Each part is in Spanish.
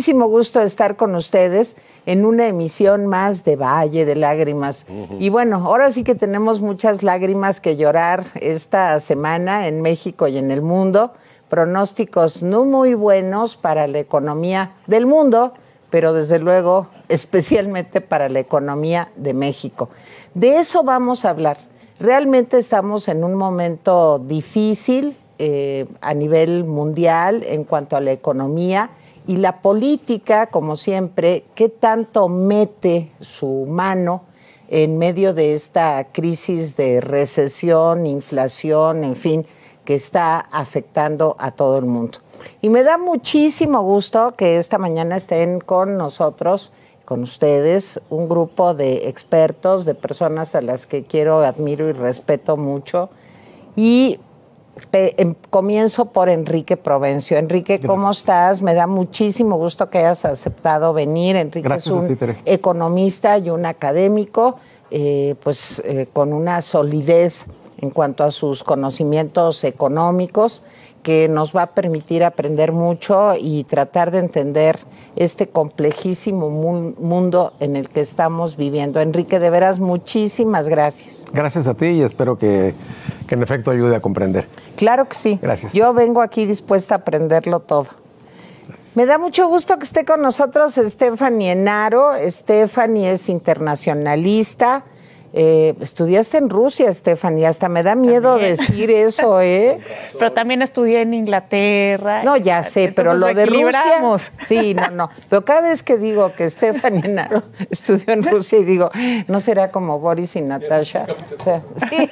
muchísimo gusto estar con ustedes en una emisión más de Valle de Lágrimas. Y bueno, ahora sí que tenemos muchas lágrimas que llorar esta semana en México y en el mundo. Pronósticos no muy buenos para la economía del mundo, pero desde luego especialmente para la economía de México. De eso vamos a hablar. Realmente estamos en un momento difícil a nivel mundial en cuanto a la economía y la política, como siempre, ¿qué tanto mete su mano en medio de esta crisis de recesión, inflación, en fin, que está afectando a todo el mundo? Y me da muchísimo gusto que esta mañana estén con nosotros, con ustedes, un grupo de expertos, de personas a las que quiero, admiro y respeto mucho. Y comienzo por Enrique Provencio. Enrique, gracias. ¿Cómo estás? Me da muchísimo gusto que hayas aceptado venir. Enrique gracias, es un economista y un académico, con una solidez en cuanto a sus conocimientos económicos, que nos va a permitir aprender mucho y tratar de entender este complejísimo mundo en el que estamos viviendo. Enrique, de veras, muchísimas gracias. Gracias a ti y espero que en efecto ayude a comprender. Claro que sí. Gracias. Yo vengo aquí dispuesta a aprenderlo todo. Gracias. Me da mucho gusto que esté con nosotros Stephanie Enaro. Stephanie es internacionalista. Estudiaste en Rusia, Stephanie, hasta me da miedo decir eso, ¿eh? Pero también estudié en Inglaterra. No, ya sé, pero lo de Rusia... Sí, no. Pero cada vez que digo que Stephanie Enaro estudió en Rusia y digo, ¿no será como Boris y Natasha? O sea, sí.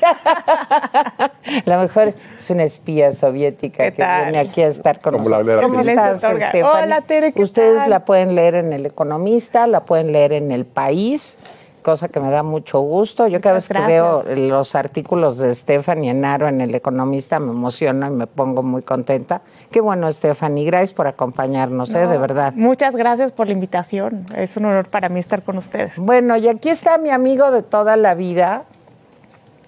La mejor es una espía soviética que viene aquí a estar con nosotros. ¿Cómo estás, Stephanie? Hola, Tere, ¿qué Ustedes tal? La pueden leer en El Economista, la pueden leer en El País, cosa que me da mucho gusto. Yo cada vez que veo los artículos de Stephanie Enaro en El Economista me emociono y me pongo muy contenta. Qué bueno, Stephanie, gracias por acompañarnos, de verdad. Muchas gracias por la invitación. Es un honor para mí estar con ustedes. Bueno, y aquí está mi amigo de toda la vida.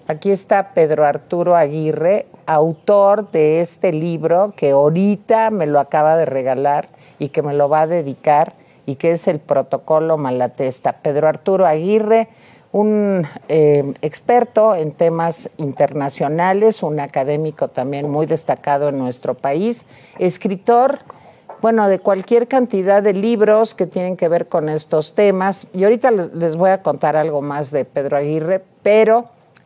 Aquí está Pedro Arturo Aguirre, autor de este libro que ahorita me lo acaba de regalar y que me lo va a dedicar, y que es el Protocolo Malatesta. Pedro Arturo Aguirre, un experto en temas internacionales, un académico también muy destacado en nuestro país, escritor, de cualquier cantidad de libros que tienen que ver con estos temas. Y ahorita les voy a contar algo más de Pedro Aguirre, pero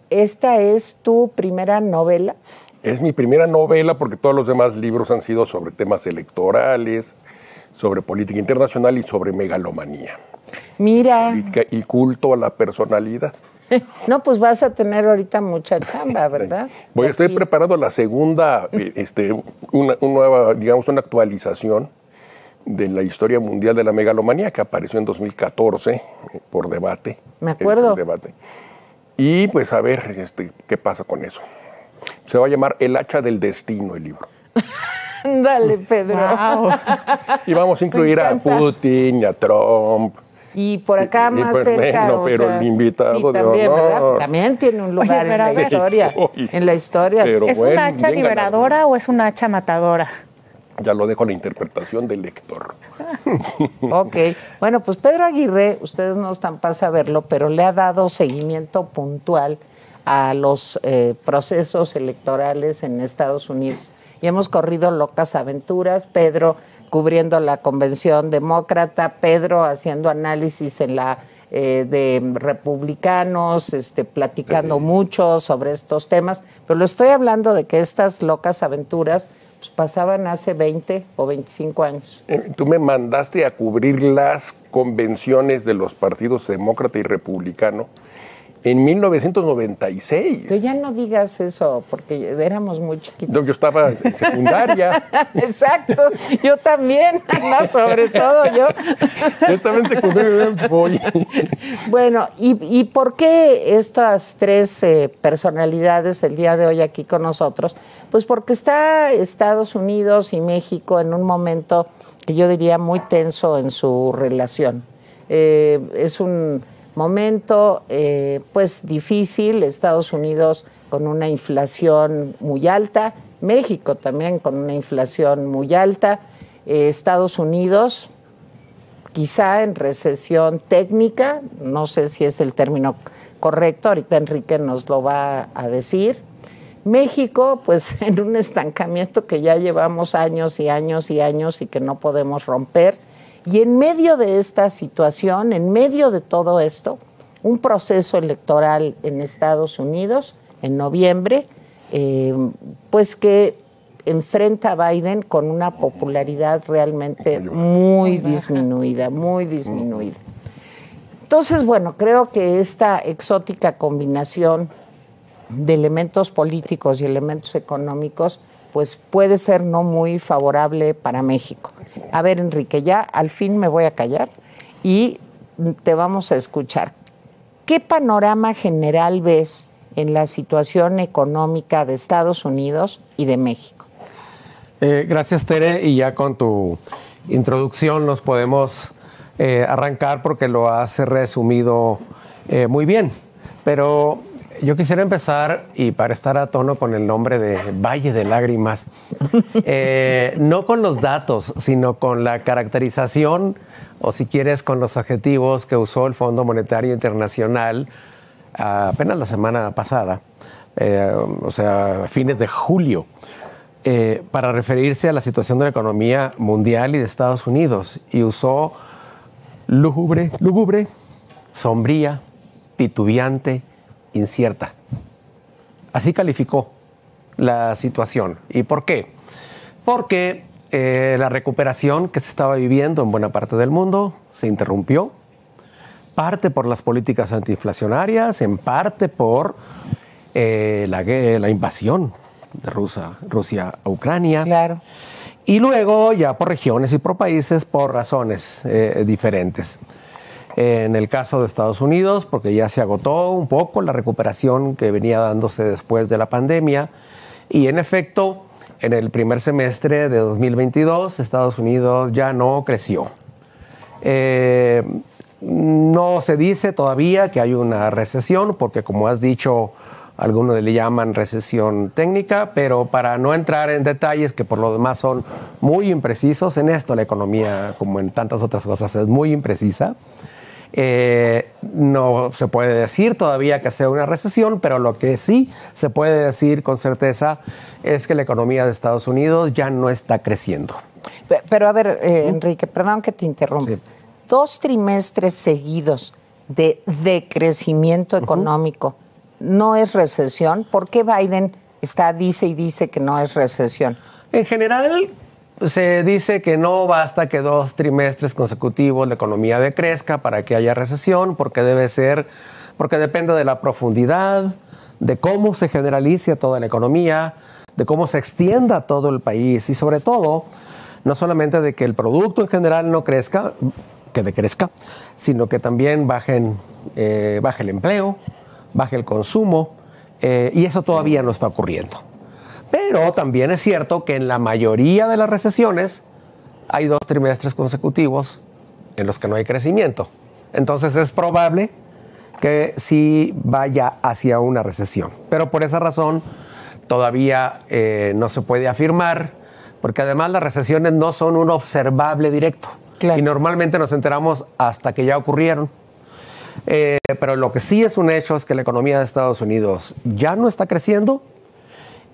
¿esta es tu primera novela? Es mi primera novela porque todos los demás libros han sido sobre temas electorales, sobre política internacional y sobre megalomanía. Mira. Política y culto a la personalidad. No, pues vas a tener ahorita mucha chamba, ¿verdad? Estoy preparando la segunda, una actualización de la historia mundial de la megalomanía que apareció en 2014 por debate. Me acuerdo. El debate. Y pues a ver qué pasa con eso. Se va a llamar El hacha del destino el libro. Dale, Pedro. Wow. Y vamos a incluir a Putin y a Trump. Y por acá más cerca. Pero el invitado sí, también, de honor. ¿verdad? También tiene un lugar en la historia. En la historia. ¿Es una hacha liberadora o es una hacha matadora? Ya lo dejo a la interpretación del lector. Ok. Bueno, pues Pedro Aguirre, ustedes no están para saberlo, pero le ha dado seguimiento puntual a los procesos electorales en Estados Unidos. Y hemos corrido locas aventuras, Pedro cubriendo la convención demócrata, Pedro haciendo análisis en la de republicanos, platicando mucho sobre estos temas, pero lo estoy hablando de que estas locas aventuras pues, pasaban hace 20 o 25 años. Tú me mandaste a cubrir las convenciones de los partidos demócrata y republicano en 1996. Que ya no digas eso, porque éramos muy chiquitos. Yo estaba en secundaria. Exacto, yo también, no, sobre todo yo. Yo estaba en secundaria. Bueno, ¿y por qué estas tres personalidades el día de hoy aquí con nosotros? Pues porque está Estados Unidos y México en un momento que yo diría muy tenso en su relación. Es un momento pues difícil, Estados Unidos con una inflación muy alta, México también con una inflación muy alta, Estados Unidos quizá en recesión técnica, no sé si es el término correcto, ahorita Enrique nos lo va a decir. México, pues en un estancamiento que ya llevamos años y años y años y que no podemos romper. Y en medio de esta situación, en medio de todo esto, un proceso electoral en Estados Unidos en noviembre, pues que enfrenta a Biden con una popularidad realmente muy disminuida, muy disminuida. Entonces, bueno, creo que esta exótica combinación de elementos políticos y elementos económicos, pues puede ser no muy favorable para México. A ver, Enrique, ya al fin me voy a callar y te vamos a escuchar. ¿Qué panorama general ves en la situación económica de Estados Unidos y de México? Gracias, Tere, y ya con tu introducción nos podemos arrancar porque lo has resumido muy bien. Pero yo quisiera empezar, y para estar a tono con el nombre de Valle de Lágrimas, no con los datos, sino con la caracterización, o si quieres, con los adjetivos que usó el Fondo Monetario Internacional apenas la semana pasada, o sea, a fines de julio, para referirse a la situación de la economía mundial y de Estados Unidos. Y usó lúgubre, sombría, titubeante, incierta. Así calificó la situación. ¿Y por qué? Porque la recuperación que se estaba viviendo en buena parte del mundo se interrumpió, parte por las políticas antiinflacionarias, en parte por la invasión de Rusia a Ucrania. Claro. Y luego ya por regiones y por países por razones diferentes. En el caso de Estados Unidos, porque ya se agotó un poco la recuperación que venía dándose después de la pandemia. Y en efecto, en el primer semestre de 2022, Estados Unidos ya no creció. No se dice todavía que hay una recesión, porque como has dicho, algunos le llaman recesión técnica, pero para no entrar en detalles que por lo demás son muy imprecisos, en esto la economía, como en tantas otras cosas, es muy imprecisa. No se puede decir todavía que sea una recesión, pero lo que sí se puede decir con certeza es que la economía de Estados Unidos ya no está creciendo. Pero a ver, Enrique, perdón que te interrumpa. Sí. 2 trimestres seguidos de decrecimiento económico, ¿no es recesión? ¿Por qué Biden dice y dice que no es recesión? En general, se dice que no basta que 2 trimestres consecutivos la economía decrezca para que haya recesión, porque depende de la profundidad, de cómo se generalice toda la economía, de cómo se extienda todo el país y sobre todo, no solamente de que el producto en general no crezca, que decrezca, sino que también baje el empleo, baje el consumo, y eso todavía no está ocurriendo. Pero también es cierto que en la mayoría de las recesiones hay 2 trimestres consecutivos en los que no hay crecimiento. Entonces es probable que sí vaya hacia una recesión. Pero por esa razón todavía no se puede afirmar, porque además las recesiones no son un observable directo. Claro. Y normalmente nos enteramos hasta que ya ocurrieron. Pero lo que sí es un hecho es que la economía de Estados Unidos ya no está creciendo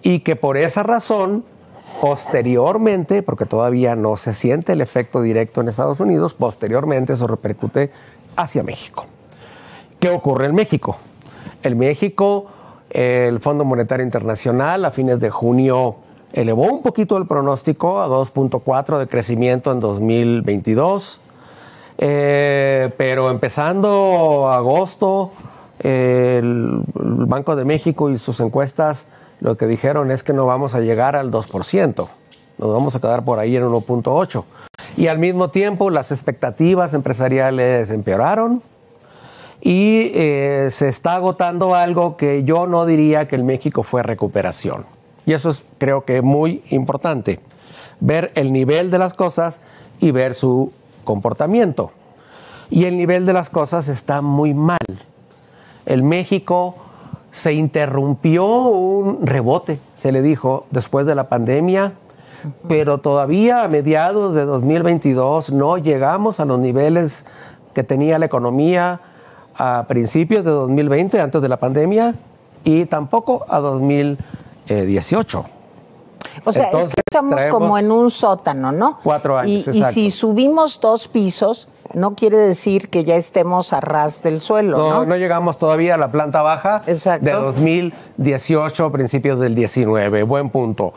y que por esa razón, posteriormente, porque todavía no se siente el efecto directo en Estados Unidos, posteriormente eso repercute hacia México. ¿Qué ocurre en México? En México, el Fondo Monetario Internacional a fines de junio elevó un poquito el pronóstico a 2.4 de crecimiento en 2022. Pero empezando agosto, el Banco de México y sus encuestas lo que dijeron es que no vamos a llegar al 2%, nos vamos a quedar por ahí en 1.8%. Y al mismo tiempo las expectativas empresariales empeoraron y se está agotando algo que yo no diría que en México fue recuperación. Y eso es, creo que, muy importante, ver el nivel de las cosas y ver su comportamiento. Y el nivel de las cosas está muy mal. En México se interrumpió un rebote, se le dijo, después de la pandemia. pero todavía a mediados de 2022 no llegamos a los niveles que tenía la economía a principios de 2020, antes de la pandemia, y tampoco a 2018. O sea, es que estamos como en un sótano, ¿no? 4 años, y si subimos 2 pisos, no quiere decir que ya estemos a ras del suelo, ¿no? No llegamos todavía a la planta baja. Exacto. De 2018, principios del 19. Buen punto.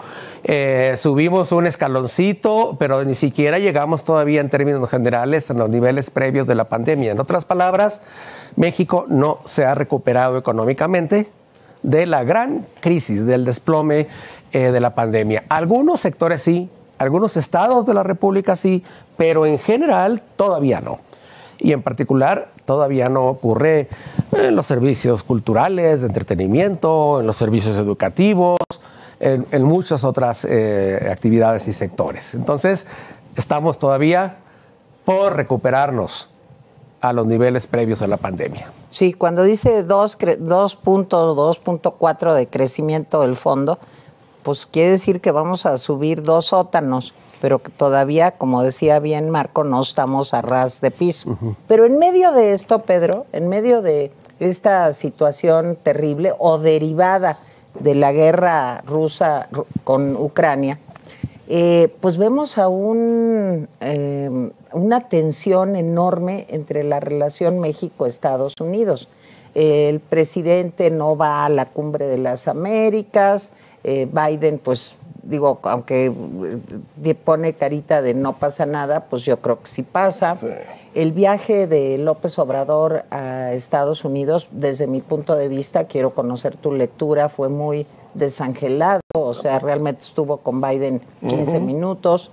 Subimos un escaloncito, pero ni siquiera llegamos todavía en términos generales a los niveles previos de la pandemia. En otras palabras, México no se ha recuperado económicamente de la gran crisis, del desplome de la pandemia. Algunos sectores sí, algunos estados de la República sí, pero en general todavía no. Y en particular todavía no ocurre en los servicios culturales, de entretenimiento, en los servicios educativos, en muchas otras actividades y sectores. Entonces, estamos todavía por recuperarnos a los niveles previos a la pandemia. Sí, cuando dice 2.4 de crecimiento del fondo, pues quiere decir que vamos a subir 2 sótanos, pero que todavía, como decía bien Marco, no estamos a ras de piso. Pero en medio de esto, Pedro, en medio de esta situación terrible o derivada de la guerra rusa con Ucrania, pues vemos a una tensión enorme entre la relación México-Estados Unidos. El presidente no va a la Cumbre de las Américas. Biden, pues digo, aunque pone carita de no pasa nada, pues yo creo que sí pasa. Sí. El viaje de López Obrador a Estados Unidos, desde mi punto de vista, quiero conocer tu lectura, fue muy desangelado, o sea, realmente estuvo con Biden 15 minutos.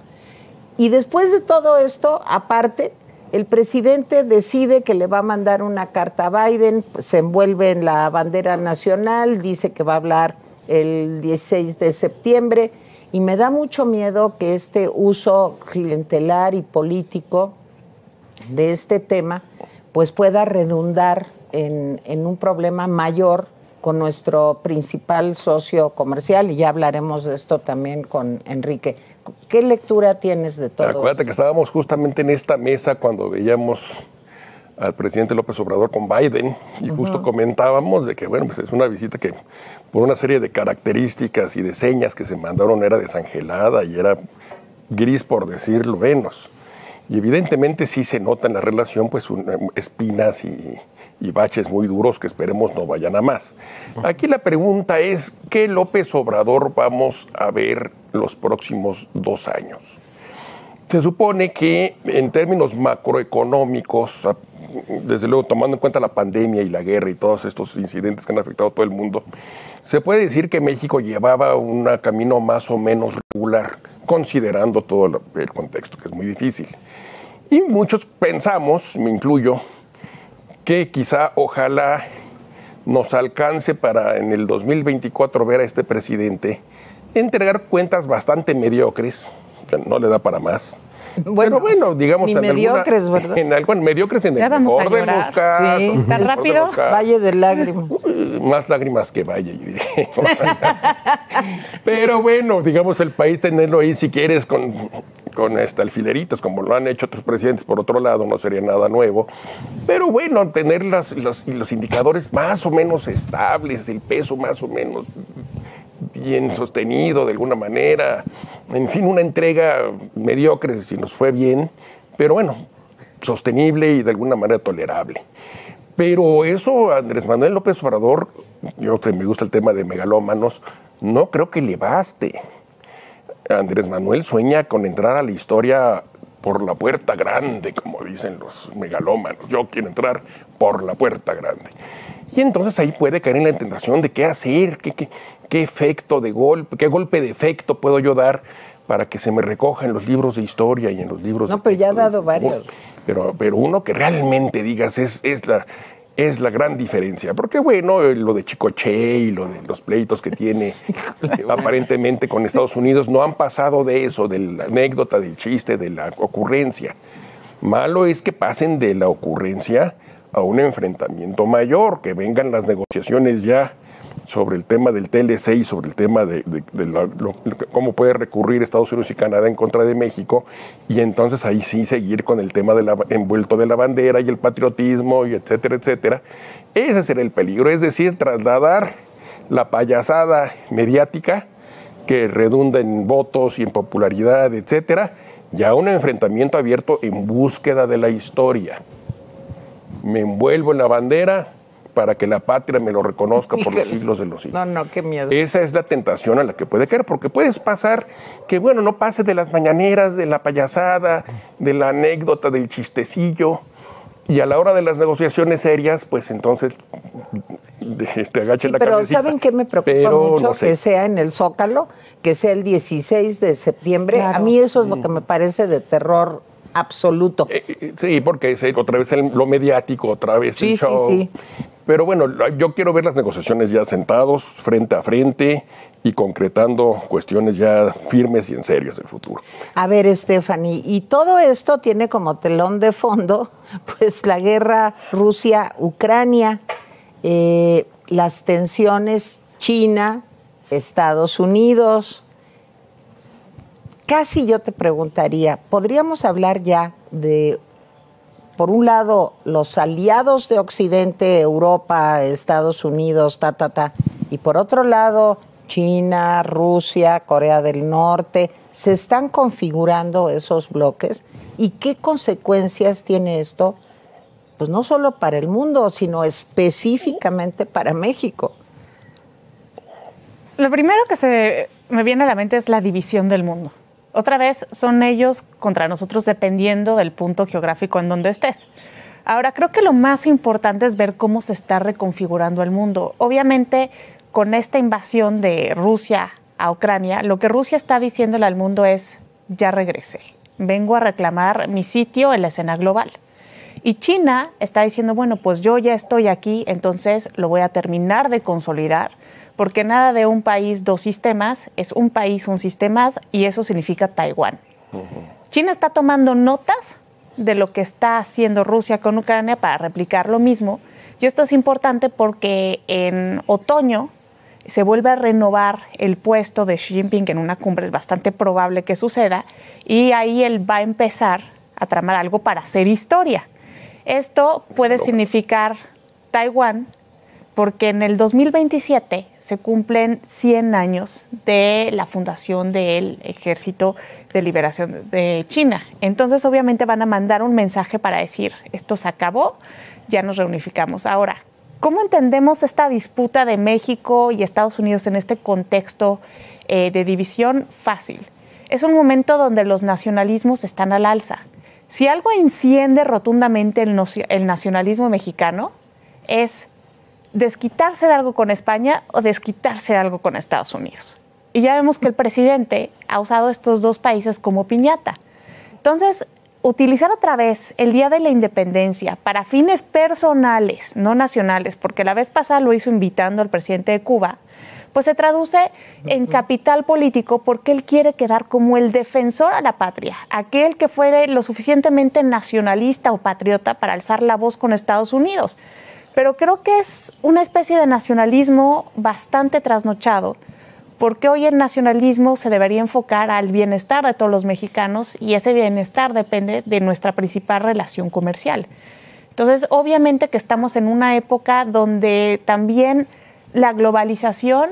Y después de todo esto, aparte, el presidente decide que le va a mandar una carta a Biden, pues, se envuelve en la bandera nacional, dice que va a hablar el 16 de septiembre, y me da mucho miedo que este uso clientelar y político de este tema pues pueda redundar en un problema mayor con nuestro principal socio comercial, y ya hablaremos de esto también con Enrique. ¿Qué lectura tienes de todo? Acuérdate que estábamos justamente en esta mesa cuando veíamos al presidente López Obrador con Biden, y justo comentábamos de que, bueno, pues es una visita que por una serie de características y de señas que se mandaron era desangelada y era gris, por decirlo menos. Y evidentemente sí se nota en la relación pues espinas y baches muy duros que esperemos no vayan a más. Aquí la pregunta es, ¿qué López Obrador vamos a ver los próximos 2 años? Se supone que en términos macroeconómicos, desde luego tomando en cuenta la pandemia y la guerra y todos estos incidentes que han afectado a todo el mundo, se puede decir que México llevaba un camino más o menos regular, considerando todo el contexto, que es muy difícil. Y muchos pensamos, me incluyo, que quizá, ojalá, nos alcance para en el 2024 ver a este presidente entregar cuentas bastante mediocres, que no le da para más. Bueno, pero bueno, digamos... Ni mediocres, ¿verdad? Mediocres en el mejor de los casos. Sí, ¿tan rápido? Valle de lágrimas. Más lágrimas que valle, yo diría. Pero bueno, digamos, el país tenerlo ahí, si quieres, con alfileritos, como lo han hecho otros presidentes, por otro lado, no sería nada nuevo. Pero bueno, tener los indicadores más o menos estables, el peso más o menos bien sostenido de alguna manera, en fin, una entrega mediocre si nos fue bien, pero bueno, sostenible y de alguna manera tolerable. Pero eso, Andrés Manuel López Obrador, yo que me gusta el tema de megalómanos, no creo que le baste. Andrés Manuel sueña con entrar a la historia por la puerta grande, como dicen los megalómanos. Yo quiero entrar por la puerta grande. Y entonces ahí puede caer en la tentación de qué hacer, qué efecto de golpe, qué golpe de efecto puedo yo dar para que se me recoja en los libros de historia y en los libros de... No, pero ya ha dado varios. Pero uno que realmente digas es la gran diferencia. Porque bueno, lo de Chicoche y lo de los pleitos que tiene aparentemente con Estados Unidos no han pasado de eso, de la anécdota, del chiste, de la ocurrencia. Malo es que pasen de la ocurrencia a un enfrentamiento mayor, que vengan las negociaciones ya sobre el tema del TLC y sobre el tema de cómo puede recurrir Estados Unidos y Canadá en contra de México, y entonces ahí sí seguir con el tema envuelto de la bandera y el patriotismo, y etcétera, etcétera. Ese será el peligro, es decir, trasladar la payasada mediática que redunda en votos y en popularidad, etcétera, y a un enfrentamiento abierto en búsqueda de la historia. Me envuelvo en la bandera para que la patria me lo reconozca por los siglos de los siglos. No, qué miedo. Esa es la tentación a la que puede caer, porque puedes pasar que, bueno, no pase de las mañaneras, de la payasada, de la anécdota, del chistecillo, y a la hora de las negociaciones serias, pues entonces agache la cabecita. Pero ¿saben qué me preocupa mucho? No sé. Que sea en el Zócalo, que sea el 16 de septiembre. Claro. A mí eso es lo que me parece de terror absoluto. Sí, porque es otra vez lo mediático, otra vez el show. Sí. Pero bueno, yo quiero ver las negociaciones ya sentados, frente a frente, y concretando cuestiones ya firmes y en serias del futuro. A ver, Stephanie, y todo esto tiene como telón de fondo, pues la guerra Rusia-Ucrania, las tensiones China, Estados Unidos. Casi yo te preguntaría, ¿podríamos hablar ya de, por un lado, los aliados de Occidente, Europa, Estados Unidos, y por otro lado, China, Rusia, Corea del Norte? ¿Se están configurando esos bloques? ¿Y qué consecuencias tiene esto? Pues no solo para el mundo, sino específicamente para México. Lo primero que se me viene a la mente es la división del mundo. Otra vez son ellos contra nosotros dependiendo del punto geográfico en donde estés. Ahora, creo que lo más importante es ver cómo se está reconfigurando el mundo. Obviamente, con esta invasión de Rusia a Ucrania, lo que Rusia está diciéndole al mundo es, ya regresé, vengo a reclamar mi sitio en la escena global. Y China está diciendo, bueno, pues yo ya estoy aquí, entonces lo voy a terminar de consolidar, porque nada de un país, dos sistemas, es un país, un sistema, y eso significa Taiwán. China está tomando notas de lo que está haciendo Rusia con Ucrania para replicar lo mismo, y esto es importante porque en otoño se vuelve a renovar el puesto de Xi Jinping en una cumbre, es bastante probable que suceda, y ahí él va a empezar a tramar algo para hacer historia. Esto puede significar Taiwán, porque en el 2027 se cumplen 100 años de la fundación del Ejército de Liberación de China. Entonces, obviamente, van a mandar un mensaje para decir, esto se acabó, ya nos reunificamos. Ahora, ¿cómo entendemos esta disputa de México y Estados Unidos en este contexto de división? Fácil. Es un momento donde los nacionalismos están al alza. Si algo enciende rotundamente el nacionalismo mexicano, es desquitarse de algo con España o desquitarse de algo con Estados Unidos. Y ya vemos que el presidente ha usado estos dos países como piñata. Entonces, utilizar otra vez el Día de la Independencia para fines personales, no nacionales, porque la vez pasada lo hizo invitando al presidente de Cuba, pues se traduce en capital político porque él quiere quedar como el defensor a la patria, aquel que fue lo suficientemente nacionalista o patriota para alzar la voz con Estados Unidos. Pero creo que es una especie de nacionalismo bastante trasnochado, porque hoy el nacionalismo se debería enfocar al bienestar de todos los mexicanos y ese bienestar depende de nuestra principal relación comercial. Entonces, obviamente que estamos en una época donde también la globalización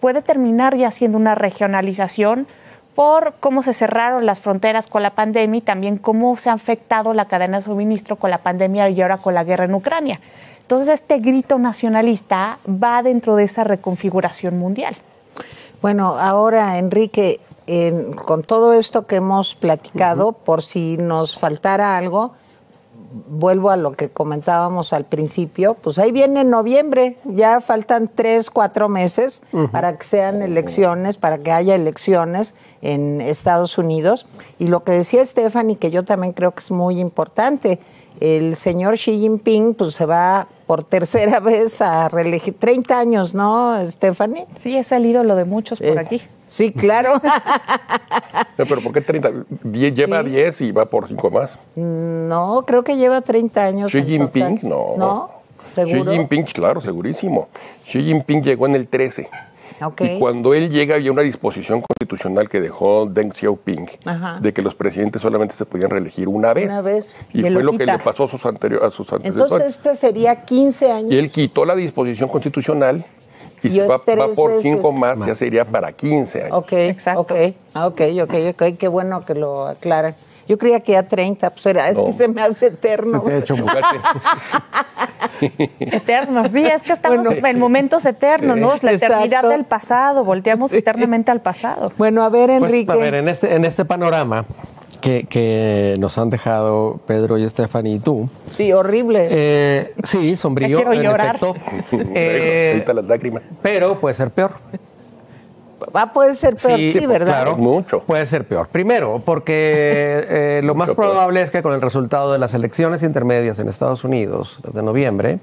puede terminar ya siendo una regionalización por cómo se cerraron las fronteras con la pandemia y también cómo se ha afectado la cadena de suministro con la pandemia y ahora con la guerra en Ucrania. Entonces, este grito nacionalista va dentro de esa reconfiguración mundial. Bueno, ahora, Enrique, con todo esto que hemos platicado, por si nos faltara algo, vuelvo a lo que comentábamos al principio, pues ahí viene noviembre, ya faltan 3, 4 meses para que sean elecciones, para que haya elecciones en Estados Unidos. Y lo que decía Stephanie, que yo también creo que es muy importante, el señor Xi Jinping pues se va por tercera vez a reelegir, 30 años, ¿no, Stephanie? Sí, es el ídolo de muchos por aquí. Sí, claro. No, pero ¿por qué 30? Lleva 10 y va por 5 más. No, creo que lleva 30 años. Xi Jinping, no. ¿No? ¿Seguro? Xi Jinping, claro, segurísimo. Xi Jinping llegó en el 13. Okay. Y cuando él llega había una disposición constitucional que dejó Deng Xiaoping de que los presidentes solamente se podían reelegir una vez. Una vez. Y fue lo que le pasó a sus antecesores. Entonces este sería 15 años. Y él quitó la disposición constitucional y si va por 5 más, ya sería para 15 años. Ok, exacto. Ok, qué bueno que lo aclaran. Yo creía que ya 30, pues es que se me hace eterno. Se te ha hecho Eterno, sí, es que estamos en momentos eternos, ¿no? La eternidad del pasado, volteamos eternamente al pasado. Bueno, a ver, Enrique. Pues, a ver, en este panorama que nos han dejado Pedro y Stephanie y tú. Sí, horrible. Sí, sombrío. Ya quiero llorar. Ahorita las lágrimas. Pero puede ser peor. Puede ser peor, sí, ¿verdad? Claro, mucho. Puede ser peor. Primero, porque lo más probable es que con el resultado de las elecciones intermedias en Estados Unidos, las de noviembre,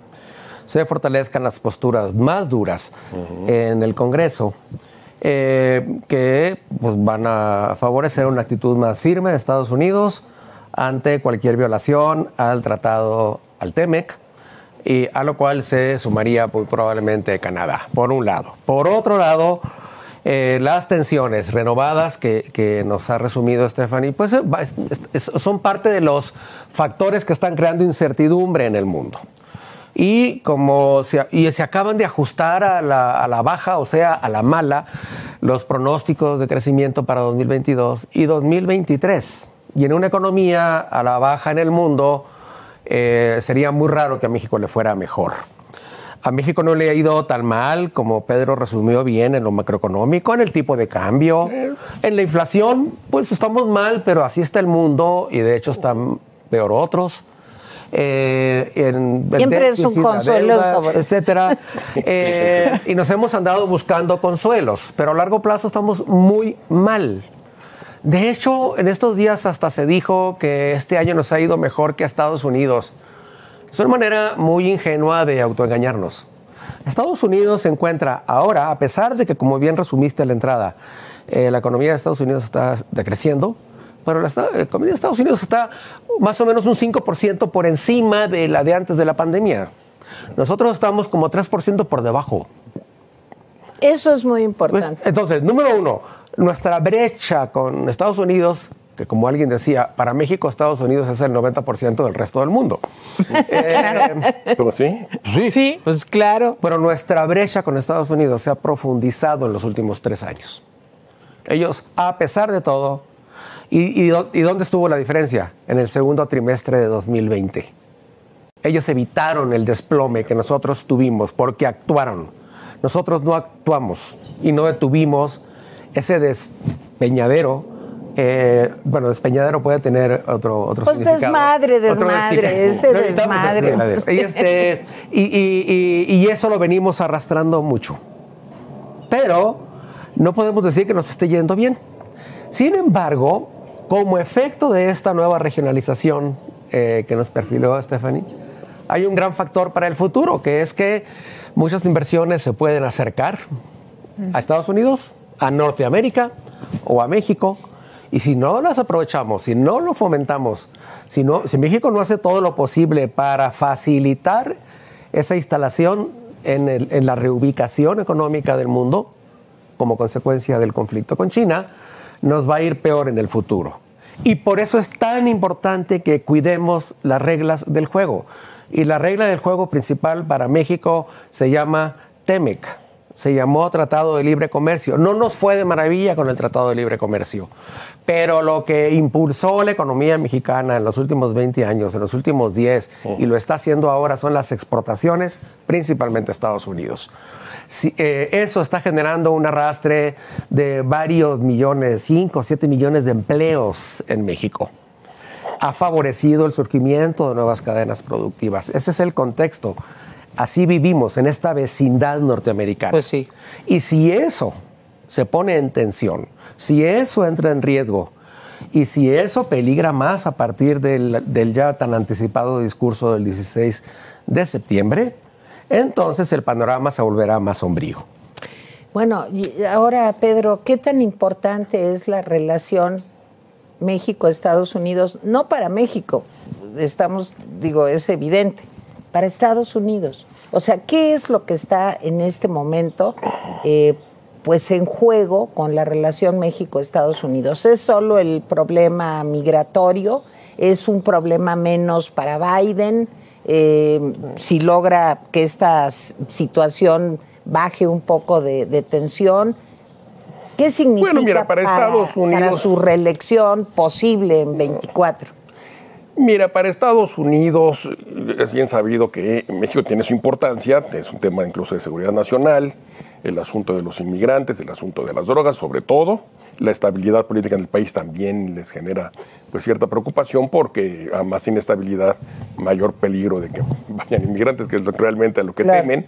se fortalezcan las posturas más duras en el Congreso, que pues, van a favorecer una actitud más firme de Estados Unidos ante cualquier violación al tratado, al TEMEC, y a lo cual se sumaría muy probablemente Canadá, por un lado. Por otro lado, las tensiones renovadas que nos ha resumido Stephanie, pues son parte de los factores que están creando incertidumbre en el mundo. Y como se acaban de ajustar a la baja, o sea, a la mala, los pronósticos de crecimiento para 2022 y 2023. Y en una economía a la baja en el mundo, sería muy raro que a México le fuera mejor. A México no le ha ido tan mal, como Pedro resumió bien, en lo macroeconómico, en el tipo de cambio, en la inflación, pues estamos mal, pero así está el mundo y de hecho están peor otros. Siempre es un consuelo, etcétera. Y nos hemos andado buscando consuelos, pero a largo plazo estamos muy mal. De hecho, en estos días hasta se dijo que este año nos ha ido mejor que a Estados Unidos. Es una manera muy ingenua de autoengañarnos. Estados Unidos se encuentra ahora, a pesar de que, como bien resumiste a la entrada, la economía de Estados Unidos está decreciendo, pero la economía de Estados Unidos está más o menos un 5% por encima de la de antes de la pandemia. Nosotros estamos como 3% por debajo. Eso es muy importante. Pues, entonces, número uno, nuestra brecha con Estados Unidos, que como alguien decía, para México Estados Unidos es el 90% del resto del mundo. ¿Cómo sí? Sí, pues claro. Pero nuestra brecha con Estados Unidos se ha profundizado en los últimos 3 años. Ellos, a pesar de todo, ¿y dónde estuvo la diferencia? En el segundo trimestre de 2020. Ellos evitaron el desplome que nosotros tuvimos porque actuaron. Nosotros no actuamos y no detuvimos ese despeñadero. Despeñadero puede tener otro pues significado. Desmadre, ese desmadre. Y eso lo venimos arrastrando mucho. Pero no podemos decir que nos esté yendo bien. Sin embargo, como efecto de esta nueva regionalización que nos perfiló Stephanie, hay un gran factor para el futuro, que es que muchas inversiones se pueden acercar a Estados Unidos, a Norteamérica o a México. Y si no las aprovechamos, si no lo fomentamos, si México no hace todo lo posible para facilitar esa instalación en la reubicación económica del mundo, como consecuencia del conflicto con China, nos va a ir peor en el futuro. Y por eso es tan importante que cuidemos las reglas del juego. Y la regla del juego principal para México se llama TEMEC. Se llamó Tratado de Libre Comercio. No nos fue de maravilla con el Tratado de Libre Comercio, pero lo que impulsó la economía mexicana en los últimos 20 años, en los últimos 10, y lo está haciendo ahora, son las exportaciones, principalmente a Estados Unidos. Eso está generando un arrastre de varios millones, 5 o 7 millones de empleos en México. Ha favorecido el surgimiento de nuevas cadenas productivas. Ese es el contexto. Así vivimos en esta vecindad norteamericana. Pues sí. Y si eso se pone en tensión, si eso entra en riesgo y si eso peligra más a partir del ya tan anticipado discurso del 16 de septiembre, entonces el panorama se volverá más sombrío. Bueno, y ahora, Pedro, ¿qué tan importante es la relación México-Estados Unidos? No para México, es evidente. para Estados Unidos. O sea, ¿qué es lo que está en este momento pues en juego con la relación México-Estados Unidos? ¿Es solo el problema migratorio? ¿Es un problema menos para Biden? Si logra que esta situación baje un poco de tensión, ¿qué significa bueno, mira, para Estados Unidos, para su reelección posible en 24? Mira, para Estados Unidos es bien sabido que México tiene su importancia, es un tema incluso de seguridad nacional, el asunto de los inmigrantes, el asunto de las drogas, sobre todo. La estabilidad política en el país también les genera pues cierta preocupación, porque a más inestabilidad, mayor peligro de que vayan inmigrantes, que es realmente a lo que temen.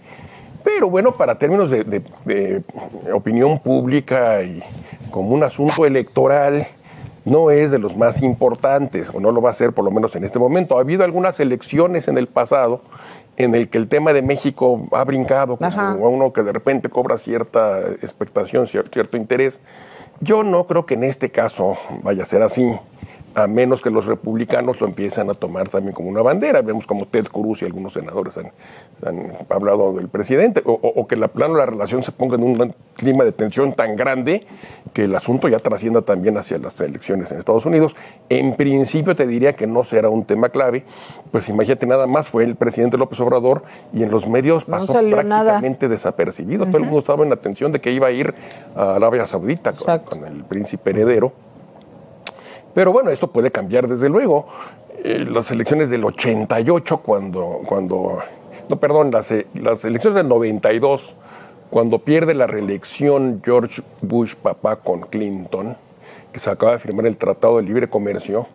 Pero bueno, para términos de opinión pública y como un asunto electoral, no es de los más importantes, o no lo va a ser por lo menos en este momento. Ha habido algunas elecciones en el pasado en el que el tema de México ha brincado, como a uno que de repente cobra cierta expectación, cierto interés. Yo no creo que en este caso vaya a ser así, a menos que los republicanos lo empiecen a tomar también como una bandera. Vemos como Ted Cruz y algunos senadores han hablado del presidente, o que la relación se ponga en un clima de tensión tan grande que el asunto ya trascienda también hacia las elecciones en Estados Unidos. En principio te diría que no será un tema clave, pues imagínate, nada más fue el presidente López Obrador y en los medios pasó prácticamente desapercibido. Todo el mundo estaba en la tensión de que iba a ir a Arabia Saudita con el príncipe heredero. Pero bueno, esto puede cambiar desde luego. Las elecciones del 88, las elecciones del 92, cuando pierde la reelección George Bush papá con Clinton, que se acaba de firmar el Tratado de Libre Comercio,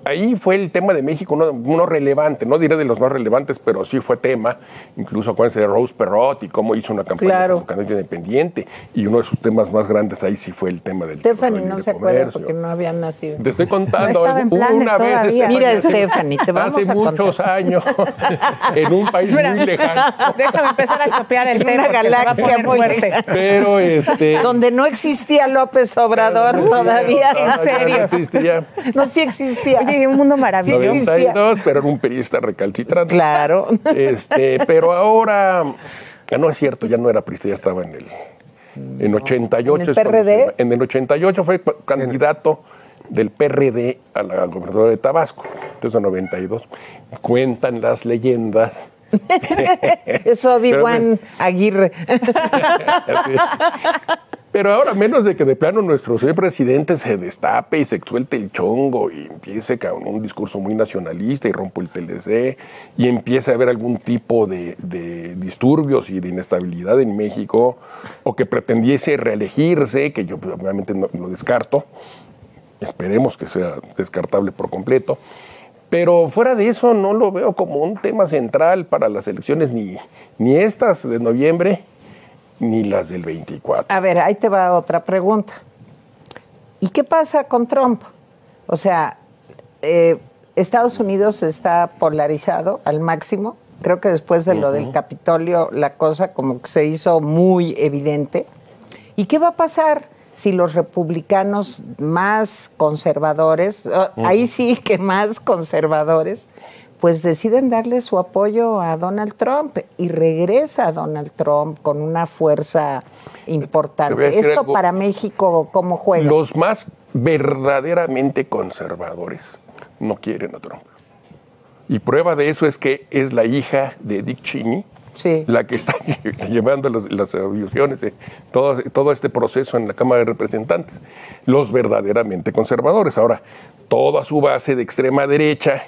ahí fue el tema de México uno relevante, no diré de los más relevantes, pero sí fue tema. Incluso acuérdense de Rose Perot y cómo hizo una campaña como candidata independiente, y uno de sus temas más grandes ahí sí fue el tema del Stephanie no se acuerda porque no había nacido. Te estoy contando, una vez. Mira, Stephanie, te vamos hace a contar. muchos años, en un país muy lejano. Déjame empezar a copiar el tema. Una galaxia muy lejana. Pero donde no existía López Obrador todavía. En serio. No existía. No, sí existía. Oye, un mundo maravilloso. 92, pero era un periodista recalcitrante. Claro. Pero ahora, no es cierto, ya no era periodista, ya estaba en 88. ¿En el PRD? En el 88 fue candidato del PRD a la gobernadora de Tabasco. Entonces, en 92, cuentan las leyendas. Es Obi-Wan Aguirre. Pero ahora, menos de que de plano nuestro señor presidente se destape y se suelte el chongo y empiece con un discurso muy nacionalista y rompa el TLC y empiece a haber algún tipo de disturbios y de inestabilidad en México, o que pretendiese reelegirse, que yo obviamente no lo descarto, esperemos que sea descartable por completo. Pero fuera de eso no lo veo como un tema central para las elecciones, ni estas de noviembre, ni las del 24. A ver, ahí te va otra pregunta. ¿Y qué pasa con Trump? O sea, Estados Unidos está polarizado al máximo. Creo que después de lo del Capitolio la cosa como que se hizo muy evidente. ¿Y qué va a pasar si los republicanos más conservadores, ahí sí que más conservadores, pues deciden darle su apoyo a Donald Trump y regresa Donald Trump con una fuerza importante? ¿Esto para México cómo juega? Los más verdaderamente conservadores no quieren a Trump. Y prueba de eso es que es la hija de Dick Cheney, la que está llevando las audiciones, todo este proceso en la Cámara de Representantes. Los verdaderamente conservadores. Ahora, toda su base de extrema derecha,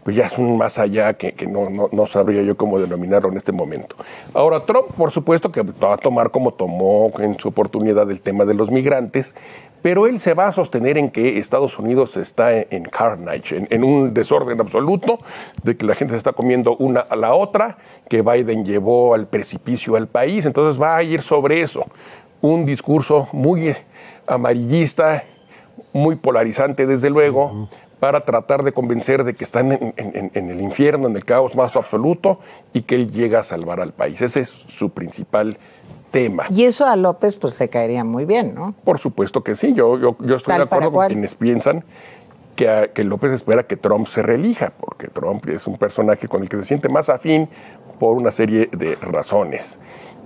pues ya es un más allá que no sabría yo cómo denominarlo en este momento. Ahora, Trump, por supuesto que va a tomar como tomó en su oportunidad el tema de los migrantes, pero él se va a sostener en que Estados Unidos está en carnage, en un desorden absoluto, de que la gente se está comiendo una a la otra, que Biden llevó al precipicio al país. Entonces va a ir sobre eso. Un discurso muy amarillista, muy polarizante desde luego, para tratar de convencer de que están en el infierno, en el caos más absoluto, y que él llega a salvar al país. Ese es su principal tema. Y eso a López pues le caería muy bien, ¿no? Por supuesto que sí. Yo estoy de acuerdo con quienes piensan que López espera que Trump se reelija, porque Trump es un personaje con el que se siente más afín por una serie de razones.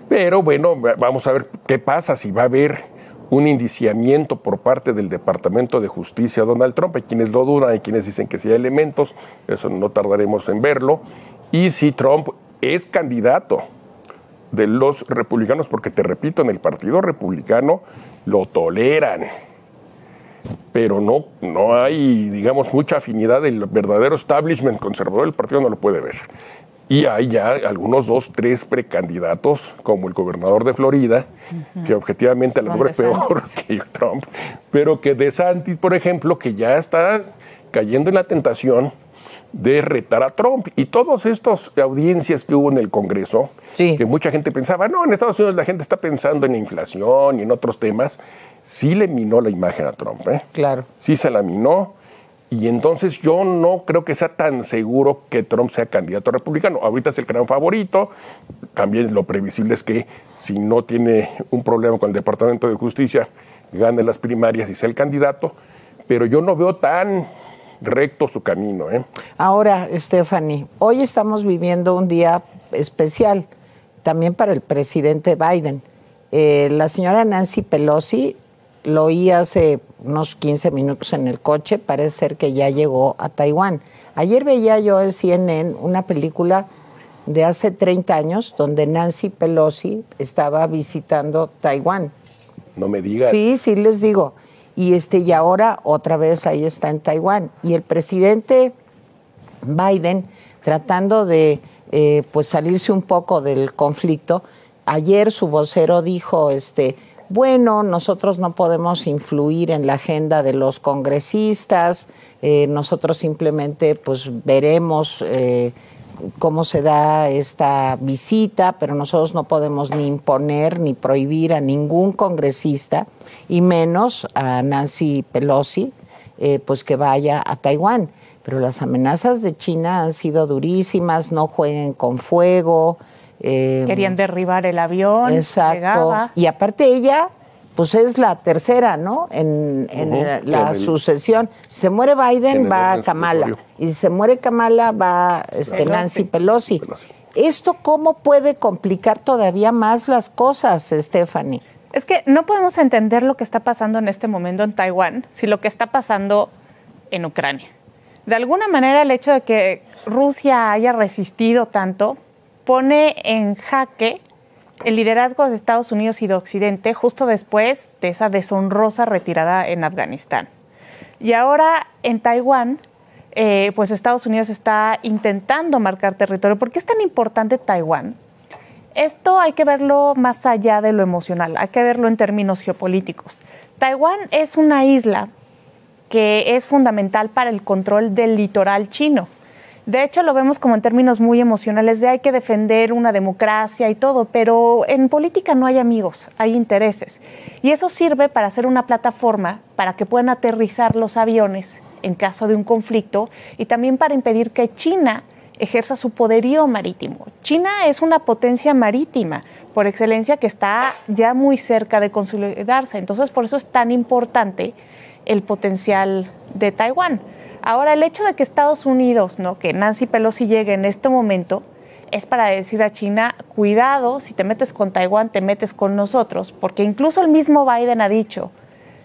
Pero bueno, vamos a ver qué pasa, si va a haber un indiciamiento por parte del Departamento de Justicia a Donald Trump. Hay quienes lo dudan, hay quienes dicen que sí hay elementos, eso no tardaremos en verlo. Y si Trump es candidato de los republicanos, porque te repito, en el Partido Republicano lo toleran, pero no hay, digamos, mucha afinidad. El verdadero establishment conservador del partido no lo puede ver. Y hay ya algunos 2, 3 precandidatos, como el gobernador de Florida, que objetivamente a lo mejor es peor que Trump, pero que DeSantis, por ejemplo, que ya está cayendo en la tentación de retar a Trump. Y todas estas audiencias que hubo en el Congreso, que mucha gente pensaba, no, en Estados Unidos la gente está pensando en inflación y en otros temas, sí le minó la imagen a Trump. Claro. Sí se la minó. Y entonces yo no creo que sea tan seguro que Trump sea candidato republicano. Ahorita es el gran favorito. También lo previsible es que si no tiene un problema con el Departamento de Justicia, gane las primarias y sea el candidato. Pero yo no veo tan recto su camino. Ahora, Stephanie, hoy estamos viviendo un día especial también para el presidente Biden. La señora Nancy Pelosi, lo oí hace unos 15 minutos en el coche, parece ser que ya llegó a Taiwán. Ayer veía yo en CNN una película de hace 30 años donde Nancy Pelosi estaba visitando Taiwán. No me digas. Sí, les digo. Y ahora otra vez ahí está en Taiwán. Y el presidente Biden, tratando de pues salirse un poco del conflicto, ayer su vocero dijo, bueno, nosotros no podemos influir en la agenda de los congresistas, nosotros simplemente pues veremos cómo se da esta visita, pero nosotros no podemos ni imponer ni prohibir a ningún congresista, y menos a Nancy Pelosi, pues que vaya a Taiwán. Pero las amenazas de China han sido durísimas, no jueguen con fuego. Querían derribar el avión. Exacto. Llegaba. Y aparte ella, pues es la tercera, ¿no? En la sucesión. Si se muere Biden, va Kamala. Y si se muere Kamala, va Nancy Pelosi. ¿Esto cómo puede complicar todavía más las cosas, Stephanie? Es que no podemos entender lo que está pasando en este momento en Taiwán si lo que está pasando en Ucrania. De alguna manera, el hecho de que Rusia haya resistido tanto pone en jaque el liderazgo de Estados Unidos y de Occidente justo después de esa deshonrosa retirada en Afganistán. Y ahora en Taiwán, pues Estados Unidos está intentando marcar territorio. ¿Por qué es tan importante Taiwán? Esto hay que verlo más allá de lo emocional, hay que verlo en términos geopolíticos. Taiwán es una isla que es fundamental para el control del litoral chino. De hecho, lo vemos como en términos muy emocionales de hay que defender una democracia y todo, pero en política no hay amigos, hay intereses. Y eso sirve para hacer una plataforma para que puedan aterrizar los aviones en caso de un conflicto y también para impedir que China ejerza su poderío marítimo. China es una potencia marítima por excelencia que está ya muy cerca de consolidarse. Entonces, por eso es tan importante el potencial de Taiwán. Ahora, el hecho de que Estados Unidos, ¿no?, que Nancy Pelosi llegue en este momento, es para decir a China, cuidado, si te metes con Taiwán, te metes con nosotros, porque incluso el mismo Biden ha dicho,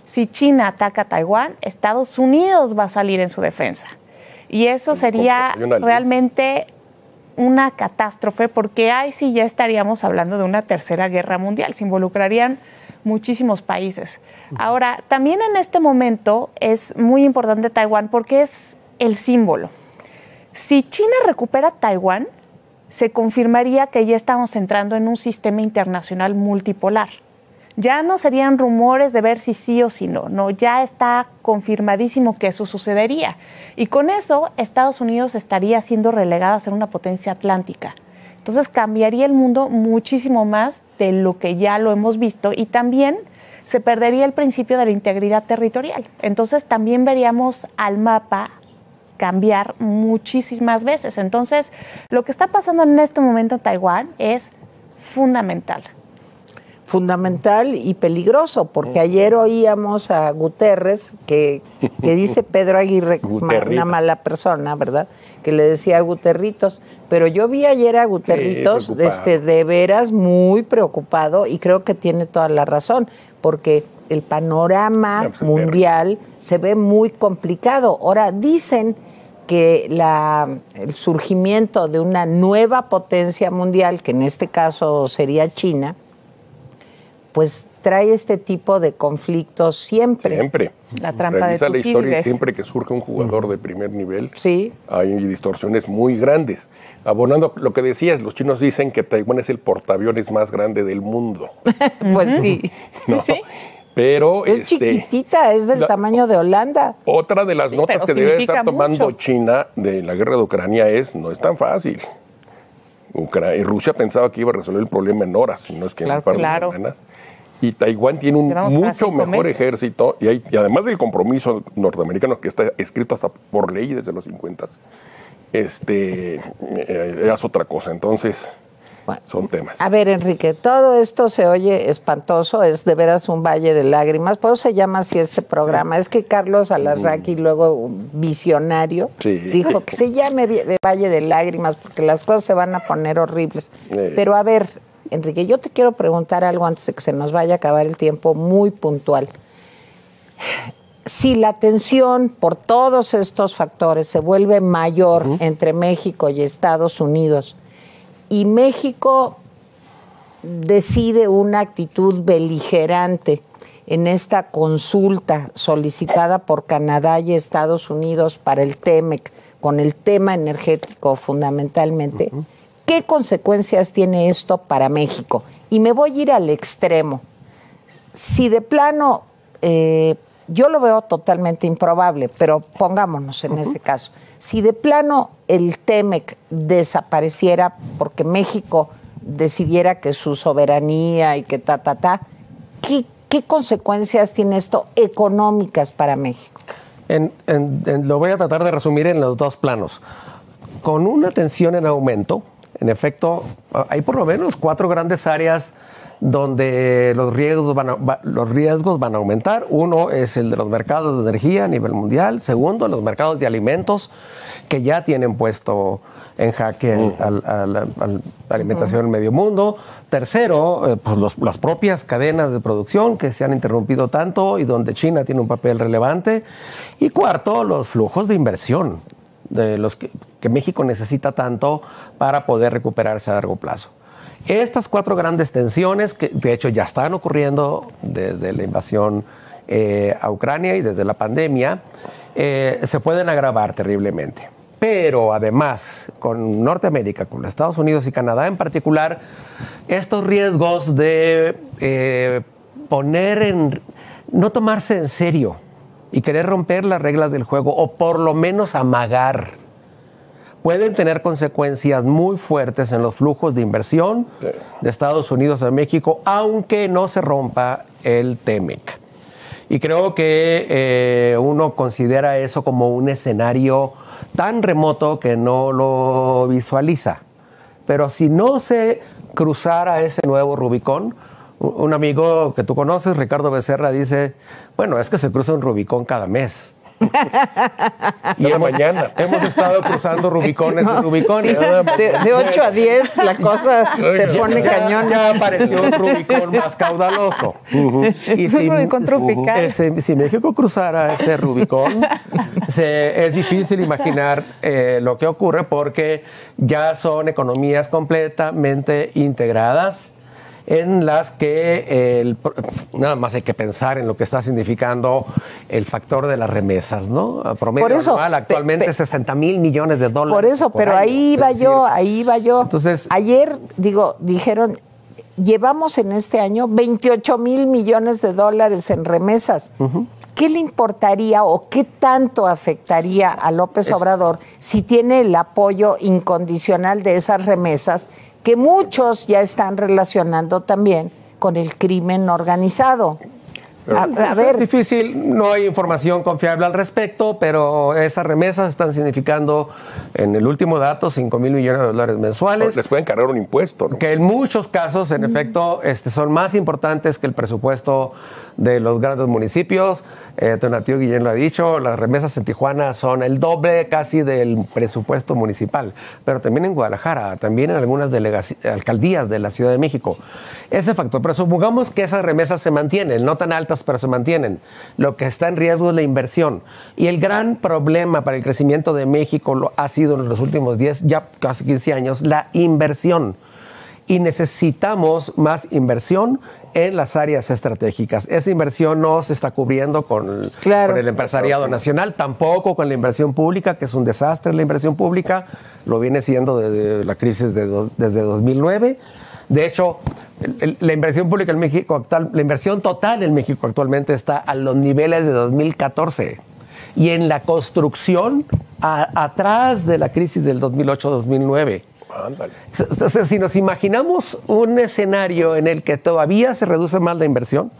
si China ataca a Taiwán, Estados Unidos va a salir en su defensa. Y eso sería realmente una catástrofe, porque ahí sí ya estaríamos hablando de una tercera guerra mundial, se involucrarían muchísimos países. Ahora, también en este momento es muy importante Taiwán porque es el símbolo. Si China recupera Taiwán, se confirmaría que ya estamos entrando en un sistema internacional multipolar. Ya no serían rumores de ver si sí o si no. No, ya está confirmadísimo que eso sucedería. Y con eso, Estados Unidos estaría siendo relegada a ser una potencia atlántica. Entonces cambiaría el mundo muchísimo más de lo que ya lo hemos visto y también se perdería el principio de la integridad territorial. Entonces también veríamos al mapa cambiar muchísimas veces. Entonces, lo que está pasando en este momento en Taiwán es fundamental. fundamental y peligroso, porque ayer oíamos a Guterres, que dice Pedro Aguirre, que es una mala persona, ¿verdad?, que le decía a Guterritos, pero yo vi ayer a Guterritos de veras muy preocupado, y creo que tiene toda la razón, porque el panorama mundial se ve muy complicado. Ahora, dicen que el surgimiento de una nueva potencia mundial, que en este caso sería China, pues trae este tipo de conflictos siempre. Siempre. La trampa de la historia, Tucídides. siempre que surge un jugador de primer nivel, sí, hay distorsiones muy grandes. Abonando lo que decías, los chinos dicen que Taiwán es el portaaviones más grande del mundo. Pues sí. ¿No? Sí. Pero Es chiquitita, es del tamaño de Holanda. Otra de las notas que debe estar tomando mucho. China de la guerra de Ucrania no es tan fácil. Rusia pensaba que iba a resolver el problema en horas, no es que en un par de semanas. Y Taiwán tiene un mucho mejor ejército, y además del compromiso norteamericano que está escrito hasta por ley desde los 50, es otra cosa. Entonces, bueno, son temas. A ver, Enrique, todo esto se oye espantoso, es de veras un valle de lágrimas, por eso se llama así este programa. Sí. Es que Carlos Alarraqui, luego un visionario, dijo que se llame Valle de Lágrimas porque las cosas se van a poner horribles. Pero a ver, Enrique, yo te quiero preguntar algo antes de que se nos vaya a acabar el tiempo, muy puntual. Si la tensión por todos estos factores se vuelve mayor entre México y Estados Unidos, y México decide una actitud beligerante en esta consulta solicitada por Canadá y Estados Unidos para el TEMEC, con el tema energético fundamentalmente, ¿qué consecuencias tiene esto para México? Y me voy a ir al extremo. Si de plano, yo lo veo totalmente improbable, pero pongámonos en ese caso. Si de plano el TEMEC desapareciera porque México decidiera que su soberanía y que ¿qué consecuencias tiene esto económicas para México? Lo voy a tratar de resumir en los dos planos. Con una tensión en aumento, en efecto, hay por lo menos 4 grandes áreas donde los riesgos van a aumentar. Uno es el de los mercados de energía a nivel mundial. Segundo, los mercados de alimentos, que ya tienen puesto en jaque a la alimentación en medio mundo. Tercero, pues las propias cadenas de producción que se han interrumpido tanto y donde China tiene un papel relevante. Y cuarto, los flujos de inversión de los que México necesita tanto para poder recuperarse a largo plazo. Estas 4 grandes tensiones, que de hecho ya están ocurriendo desde la invasión a Ucrania y desde la pandemia, se pueden agravar terriblemente. Pero además, con Norteamérica, con Estados Unidos y Canadá en particular, estos riesgos de no tomarse en serio y querer romper las reglas del juego, o por lo menos amagar, pueden tener consecuencias muy fuertes en los flujos de inversión de Estados Unidos a México, aunque no se rompa el TEMEC. Y creo que uno considera eso como un escenario tan remoto que no lo visualiza. Pero si no se cruzara ese nuevo Rubicón, un amigo que tú conoces, Ricardo Becerra, dice, bueno, es que se cruza un Rubicón cada mes. Y mañana hemos estado cruzando Rubicones y Rubicones. Sí, de 8 a 10 la cosa se pone cañón. Ya apareció un Rubicón más caudaloso. Y un Rubicón tropical. Si México cruzara ese Rubicón, es difícil imaginar lo que ocurre, porque ya son economías completamente integradas, en las que nada más hay que pensar en lo que está significando el factor de las remesas, ¿no? A promedio anual actualmente $60,000 millones. Por eso, pero año, ahí iba yo. Entonces, ayer, dijeron, llevamos en este año $28,000 millones en remesas. ¿Qué le importaría o qué tanto afectaría a López Obrador si tiene el apoyo incondicional de esas remesas, que muchos ya están relacionando también con el crimen organizado? A ver. Es difícil, no hay información confiable al respecto, pero esas remesas están significando, en el último dato, $5,000 millones mensuales. Les pueden cargar un impuesto, ¿no? Que en muchos casos, en efecto, son más importantes que el presupuesto de los grandes municipios. Tonatiuh Guillén lo ha dicho, las remesas en Tijuana son el doble casi del presupuesto municipal, pero también en Guadalajara, también en algunas alcaldías de la Ciudad de México. Ese factor, pero supongamos que esas remesas se mantienen, no tan altas, pero se mantienen. Lo que está en riesgo es la inversión. Y el gran problema para el crecimiento de México ha sido en los últimos 10, ya casi 15 años, la inversión. Y necesitamos más inversión en las áreas estratégicas. Esa inversión no se está cubriendo con el empresariado nacional, tampoco con la inversión pública, que es un desastre la inversión pública, lo viene siendo desde la crisis desde 2009. De hecho, la inversión pública en México actual, la inversión total en México actualmente está a los niveles de 2014. Y en la construcción, atrás de la crisis del 2008-2009. Ándale. Si nos imaginamos un escenario en el que todavía se reduce más la inversión,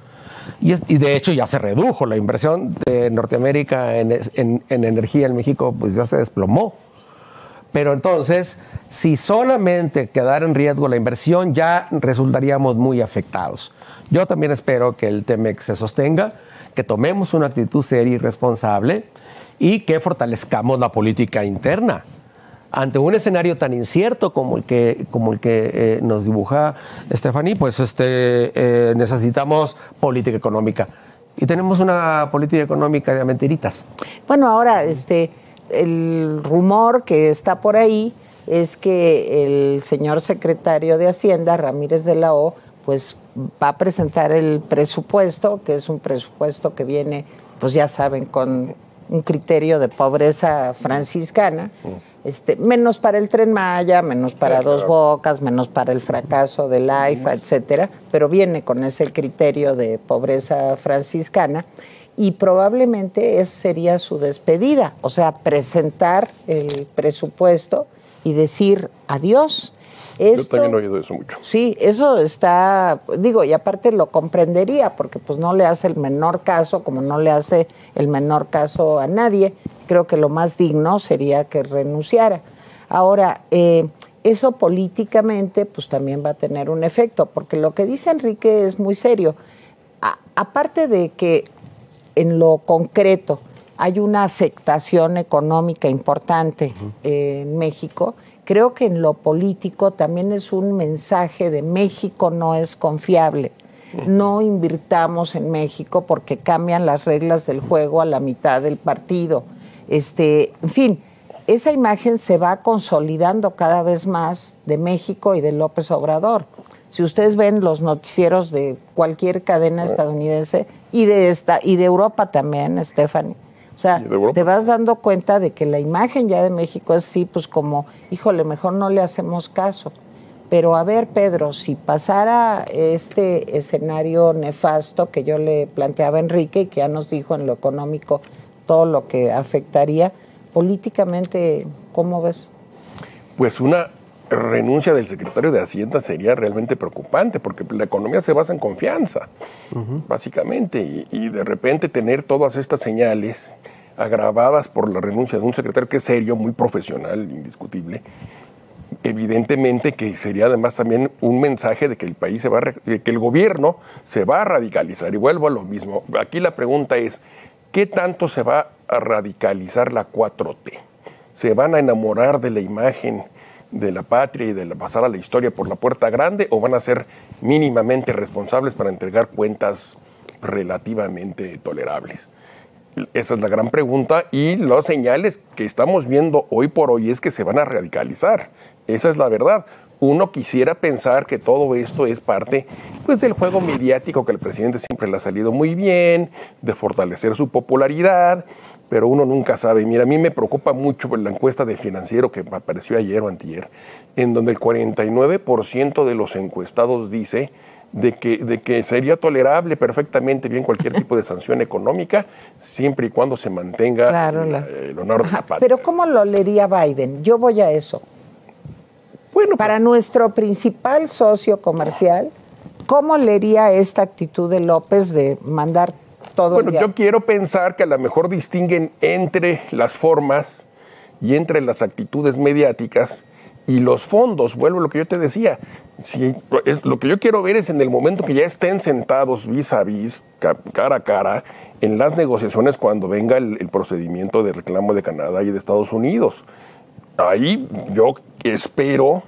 y de hecho ya se redujo la inversión de Norteamérica en energía en México, pues ya se desplomó. Pero entonces, si solamente quedara en riesgo la inversión, ya resultaríamos muy afectados. Yo también espero que el TEMEC se sostenga, que tomemos una actitud seria y responsable y que fortalezcamos la política interna. Ante un escenario tan incierto como el que nos dibuja Stephanie, pues necesitamos política económica. Y tenemos una política económica de mentiritas. Bueno, ahora el rumor que está por ahí es que el señor secretario de Hacienda, Ramírez de la O, pues va a presentar el presupuesto, que es un presupuesto que viene, pues ya saben, con un criterio de pobreza franciscana. Menos para el Tren Maya, menos para Dos Bocas, menos para el fracaso del AIFA, etcétera, pero viene con ese criterio de pobreza franciscana y probablemente esa sería su despedida, o sea, presentar el presupuesto y decir adiós. Yo también he oído eso mucho. Sí, eso está, digo, y aparte lo comprendería, porque pues no le hace el menor caso, como no le hace el menor caso a nadie. Creo que lo más digno sería que renunciara. Ahora, eso políticamente pues también va a tener un efecto, porque lo que dice Enrique es muy serio. Aparte de que en lo concreto hay una afectación económica importante en México, creo que en lo político también es un mensaje de México no es confiable. No invirtamos en México porque cambian las reglas del juego a la mitad del partido. En fin, esa imagen se va consolidando cada vez más de México y de López Obrador. Si ustedes ven los noticieros de cualquier cadena estadounidense y de Europa también, Stephanie, o sea, te vas dando cuenta de que la imagen ya de México es sí, pues como, híjole, mejor no le hacemos caso. Pero a ver, Pedro, si pasara este escenario nefasto que yo le planteaba a Enrique y que ya nos dijo en lo económico todo lo que afectaría, políticamente, ¿cómo ves? Pues una renuncia del secretario de Hacienda sería realmente preocupante, porque la economía se basa en confianza, básicamente, y de repente tener todas estas señales agravadas por la renuncia de un secretario que es serio, muy profesional, indiscutible, evidentemente que sería además también un mensaje de que el país que el gobierno se va a radicalizar. Y vuelvo a lo mismo. Aquí la pregunta es, ¿qué tanto se va a radicalizar la 4T? ¿Se van a enamorar de la imagen de la patria y de pasar a la historia por la puerta grande, o van a ser mínimamente responsables para entregar cuentas relativamente tolerables? Esa es la gran pregunta, y las señales que estamos viendo hoy por hoy es que se van a radicalizar. Esa es la verdad. Uno quisiera pensar que todo esto es parte pues, del juego mediático que al presidente siempre le ha salido muy bien, de fortalecer su popularidad, pero uno nunca sabe. Mira, a mí me preocupa mucho la encuesta de Financiero que apareció ayer o antier, en donde el 49% de los encuestados dice de que sería tolerable perfectamente bien cualquier tipo de sanción económica, siempre y cuando se mantenga el honor de la patria. Pero ¿cómo lo leería Biden? Yo voy a eso. Bueno, para nuestro principal socio comercial, ¿Cómo leería esta actitud de López de mandar todo Bueno, el día? yo quiero pensar que a lo mejor distinguen entre las formas y entre las actitudes mediáticas y los fondos. Vuelvo a lo que yo te decía. Lo que yo quiero ver es en el momento que ya estén sentados vis a vis, cara a cara, en las negociaciones cuando venga el procedimiento de reclamo de Canadá y de Estados Unidos. Ahí yo espero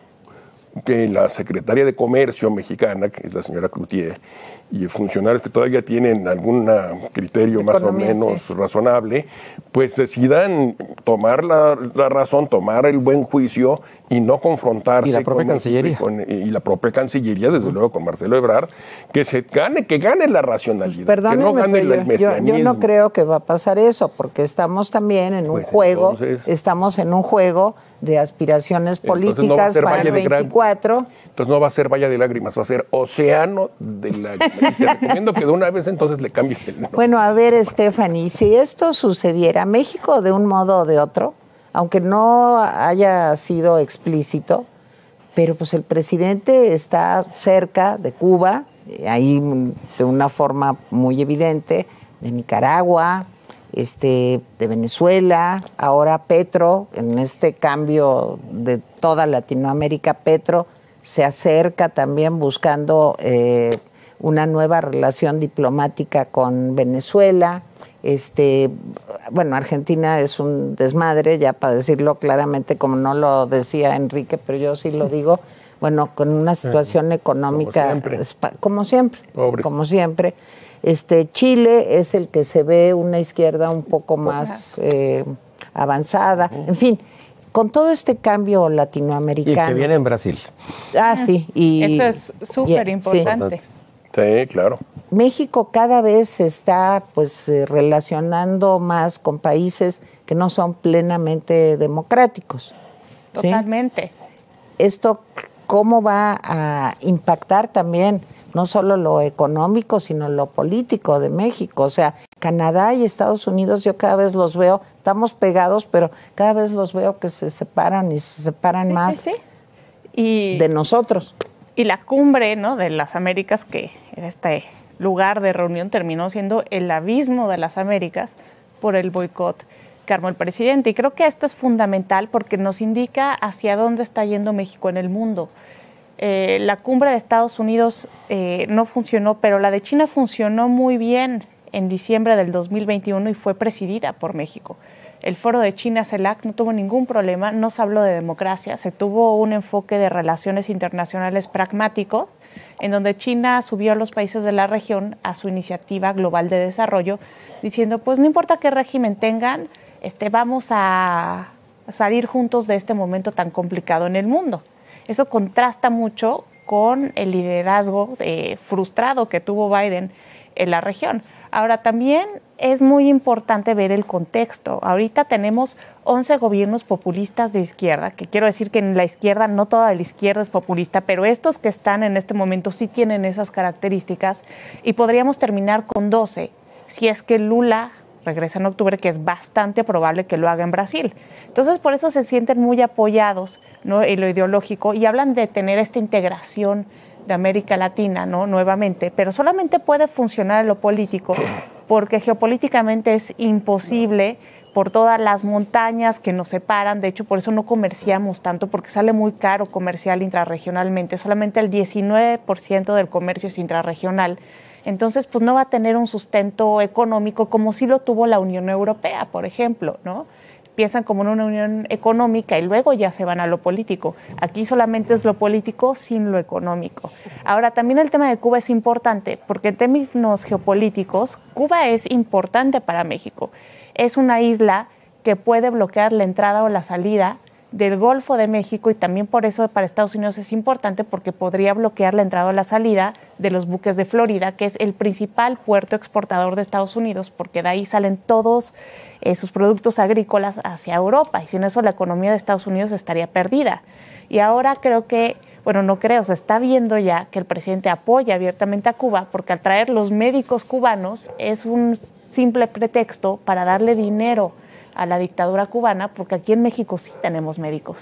que la secretaria de Comercio mexicana, que es la señora Cloutier, y funcionarios que todavía tienen algún criterio más o menos razonable, pues decidan tomar la razón, tomar el buen juicio y no confrontarse. Y la propia Cancillería. Y la propia Cancillería, desde luego, con Marcelo Ebrard, que gane la racionalidad, Perdónenme, que no gane el mesianismo. yo no creo que va a pasar eso, porque estamos también en un juego, estamos en un juego de aspiraciones políticas para el 24. Entonces no va a ser Valle de Lágrimas, va a ser Océano de Lágrimas. Te recomiendo que de una vez entonces le cambies el nombre. Bueno, a ver, Stephanie, si esto sucediera, México de un modo o de otro, aunque no haya sido explícito, pero pues el presidente está cerca de Cuba, ahí de una forma muy evidente, de Nicaragua, de Venezuela, ahora Petro, en este cambio de toda Latinoamérica, Petro se acerca también buscando una nueva relación diplomática con Venezuela. Bueno, Argentina es un desmadre, ya para decirlo claramente, como no lo decía Enrique, pero yo sí lo digo, bueno, con una situación económica como siempre. Chile es el que se ve una izquierda un poco más avanzada, en fin, con todo este cambio latinoamericano. Y que viene en Brasil. Sí. Eso es súper importante. Sí, claro. México cada vez se está relacionando más con países que no son plenamente democráticos. Totalmente. ¿Sí? Esto, ¿cómo va a impactar también no solo lo económico, sino lo político de México? O sea, Canadá y Estados Unidos, yo cada vez los veo, estamos pegados, pero cada vez los veo que se separan y se separan más de nosotros. Y la cumbre, ¿no?, de las Américas, que en este lugar de reunión terminó siendo el abismo de las Américas por el boicot que armó el presidente. Y creo que esto es fundamental porque nos indica hacia dónde está yendo México en el mundo. La cumbre de Estados Unidos no funcionó, pero la de China funcionó muy bien en diciembre del 2021 y fue presidida por México. El foro de China CELAC no tuvo ningún problema, no se habló de democracia, se tuvo un enfoque de relaciones internacionales pragmático, en donde China subió a los países de la región a su iniciativa global de desarrollo, diciendo, pues no importa qué régimen tengan, vamos a salir juntos de este momento tan complicado en el mundo. Eso contrasta mucho con el liderazgo frustrado que tuvo Biden en la región. Ahora, también es muy importante ver el contexto. Ahorita tenemos 11 gobiernos populistas de izquierda, que quiero decir que en la izquierda, no toda la izquierda es populista, pero estos que están en este momento sí tienen esas características, y podríamos terminar con 12 si es que Lula regresa en octubre, que es bastante probable que lo haga en Brasil. Entonces, por eso se sienten muy apoyados, ¿no?, en lo ideológico, y hablan de tener esta integración de América Latina, ¿no?, nuevamente, pero solamente puede funcionar en lo político, porque geopolíticamente es imposible por todas las montañas que nos separan. De hecho, por eso no comerciamos tanto, porque sale muy caro comercial intrarregionalmente. Solamente el 19% del comercio es intrarregional. Entonces, pues no va a tener un sustento económico como sí lo tuvo la Unión Europea, por ejemplo, ¿no? Empiezan como una unión económica y luego ya se van a lo político. Aquí solamente es lo político sin lo económico. Ahora, también el tema de Cuba es importante, porque en términos geopolíticos, Cuba es importante para México. Es una isla que puede bloquear la entrada o la salida del Golfo de México, y también por eso para Estados Unidos es importante, porque podría bloquear la entrada o la salida de los buques de Florida, que es el principal puerto exportador de Estados Unidos, porque de ahí salen todos sus productos agrícolas hacia Europa, y sin eso la economía de Estados Unidos estaría perdida. Y ahora creo que, bueno, no creo, se está viendo ya que el presidente apoya abiertamente a Cuba, porque al traer los médicos cubanos es un simple pretexto para darle dinero a la dictadura cubana, porque aquí en México sí tenemos médicos.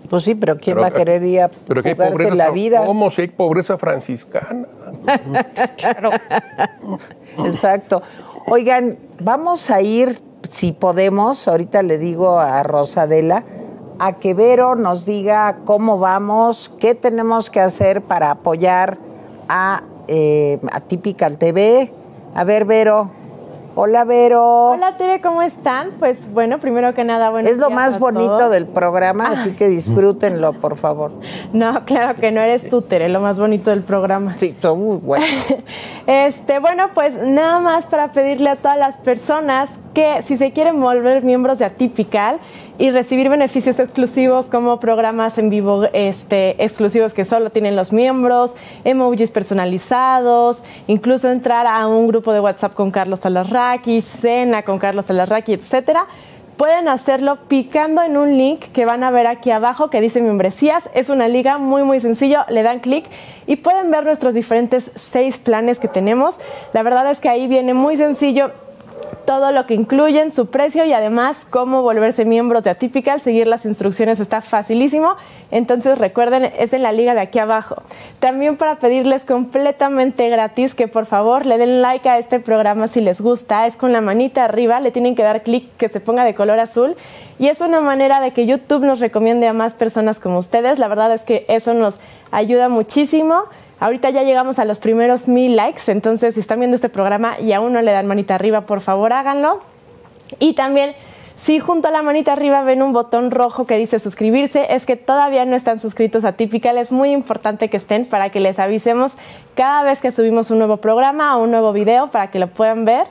Pues sí, pero ¿quién va a querer ir a jugarse la vida? ¿Cómo si hay pobreza franciscana? Claro. Exacto. Oigan, vamos a ir, si podemos, ahorita le digo a Rosadela, a que Vero nos diga cómo vamos, qué tenemos que hacer para apoyar a Atypical TV. A ver, Vero. Hola, Vero. Hola, Tere, ¿cómo están? Pues bueno, primero que nada, buenos Es lo días más a bonito todos. del programa, así que disfrútenlo, por favor. No, claro que no eres tú, Tere, lo más bonito del programa. Sí, son muy buenos. Bueno, pues nada más para pedirle a todas las personas que si se quieren volver miembros de Atypical y recibir beneficios exclusivos como programas en vivo exclusivos que solo tienen los miembros, emojis personalizados, incluso entrar a un grupo de WhatsApp con Carlos Alarraqui, cena con Carlos Alarraqui, etcétera, pueden hacerlo picando en un link que van a ver aquí abajo que dice membresías. Es una liga muy, muy sencillo. Le dan clic y pueden ver nuestros diferentes 6 planes que tenemos. La verdad es que ahí viene muy sencillo todo lo que incluyen, su precio y además cómo volverse miembros de Atypical. Seguir las instrucciones está facilísimo. Entonces recuerden, es en la liga de aquí abajo. También para pedirles completamente gratis que por favor le den like a este programa si les gusta. Es con la manita arriba, le tienen que dar clic que se ponga de color azul. Y es una manera de que YouTube nos recomiende a más personas como ustedes. La verdad es que eso nos ayuda muchísimo. Ahorita ya llegamos a los primeros 1000 likes, entonces si están viendo este programa y aún no le dan manita arriba, por favor háganlo. Y también, si junto a la manita arriba ven un botón rojo que dice suscribirse, es que todavía no están suscritos a Atypical. Es muy importante que estén para que les avisemos cada vez que subimos un nuevo programa o un nuevo video para que lo puedan ver.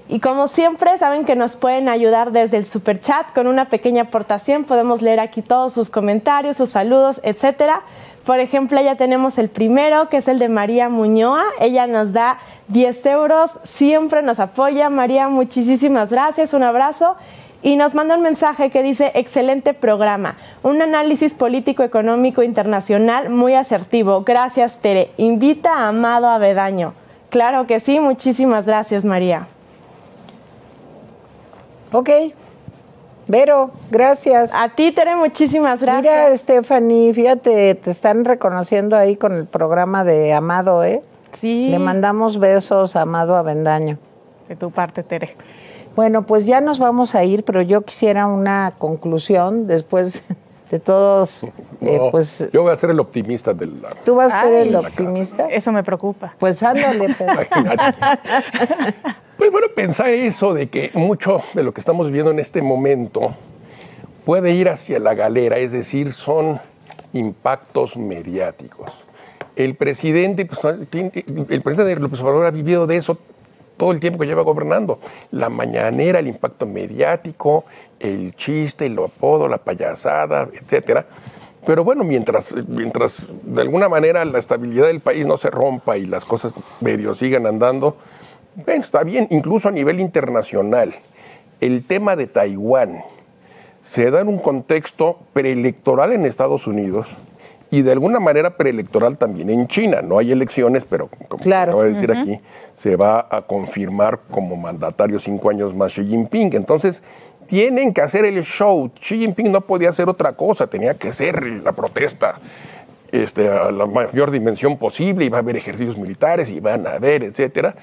Y como siempre, saben que nos pueden ayudar desde el super chat con una pequeña aportación. Podemos leer aquí todos sus comentarios, sus saludos, etcétera. Por ejemplo, ya tenemos el primero, que es el de María Muñoa. Ella nos da 10 euros, siempre nos apoya. María, muchísimas gracias, un abrazo. Y nos manda un mensaje que dice, excelente programa, un análisis político-económico internacional muy asertivo. Gracias, Tere. Invita a Amado Avedaño. Claro que sí, muchísimas gracias, María. Ok. Vero, gracias. A ti, Tere, muchísimas gracias. Mira, Stephanie, fíjate, te están reconociendo ahí con el programa de Amado, ¿eh? Sí. Le mandamos besos a Amado Avendaño. De tu parte, Tere. Bueno, pues ya nos vamos a ir, pero yo quisiera una conclusión después de todos, No, pues... yo voy a ser el optimista del lado. ¿Tú vas a ser Ay, el optimista? Eso me preocupa. Pues ándale, Pedro. Pues bueno, pensar eso de que mucho de lo que estamos viviendo en este momento puede ir hacia la galera, es decir, son impactos mediáticos. El presidente, el presidente López Obrador ha vivido de eso todo el tiempo que lleva gobernando. La mañanera, el impacto mediático, el chiste, el apodo, la payasada, etcétera. Pero bueno, mientras de alguna manera la estabilidad del país no se rompa y las cosas medio sigan andando, está bien, incluso a nivel internacional. El tema de Taiwán se da en un contexto preelectoral en Estados Unidos y de alguna manera preelectoral también en China. No hay elecciones, pero como claro. acabo de decir aquí, se va a confirmar como mandatario 5 años más Xi Jinping. Entonces, tienen que hacer el show. Xi Jinping no podía hacer otra cosa, tenía que hacer la protesta a la mayor dimensión posible, y va a haber ejercicios militares, y van a haber, etcétera.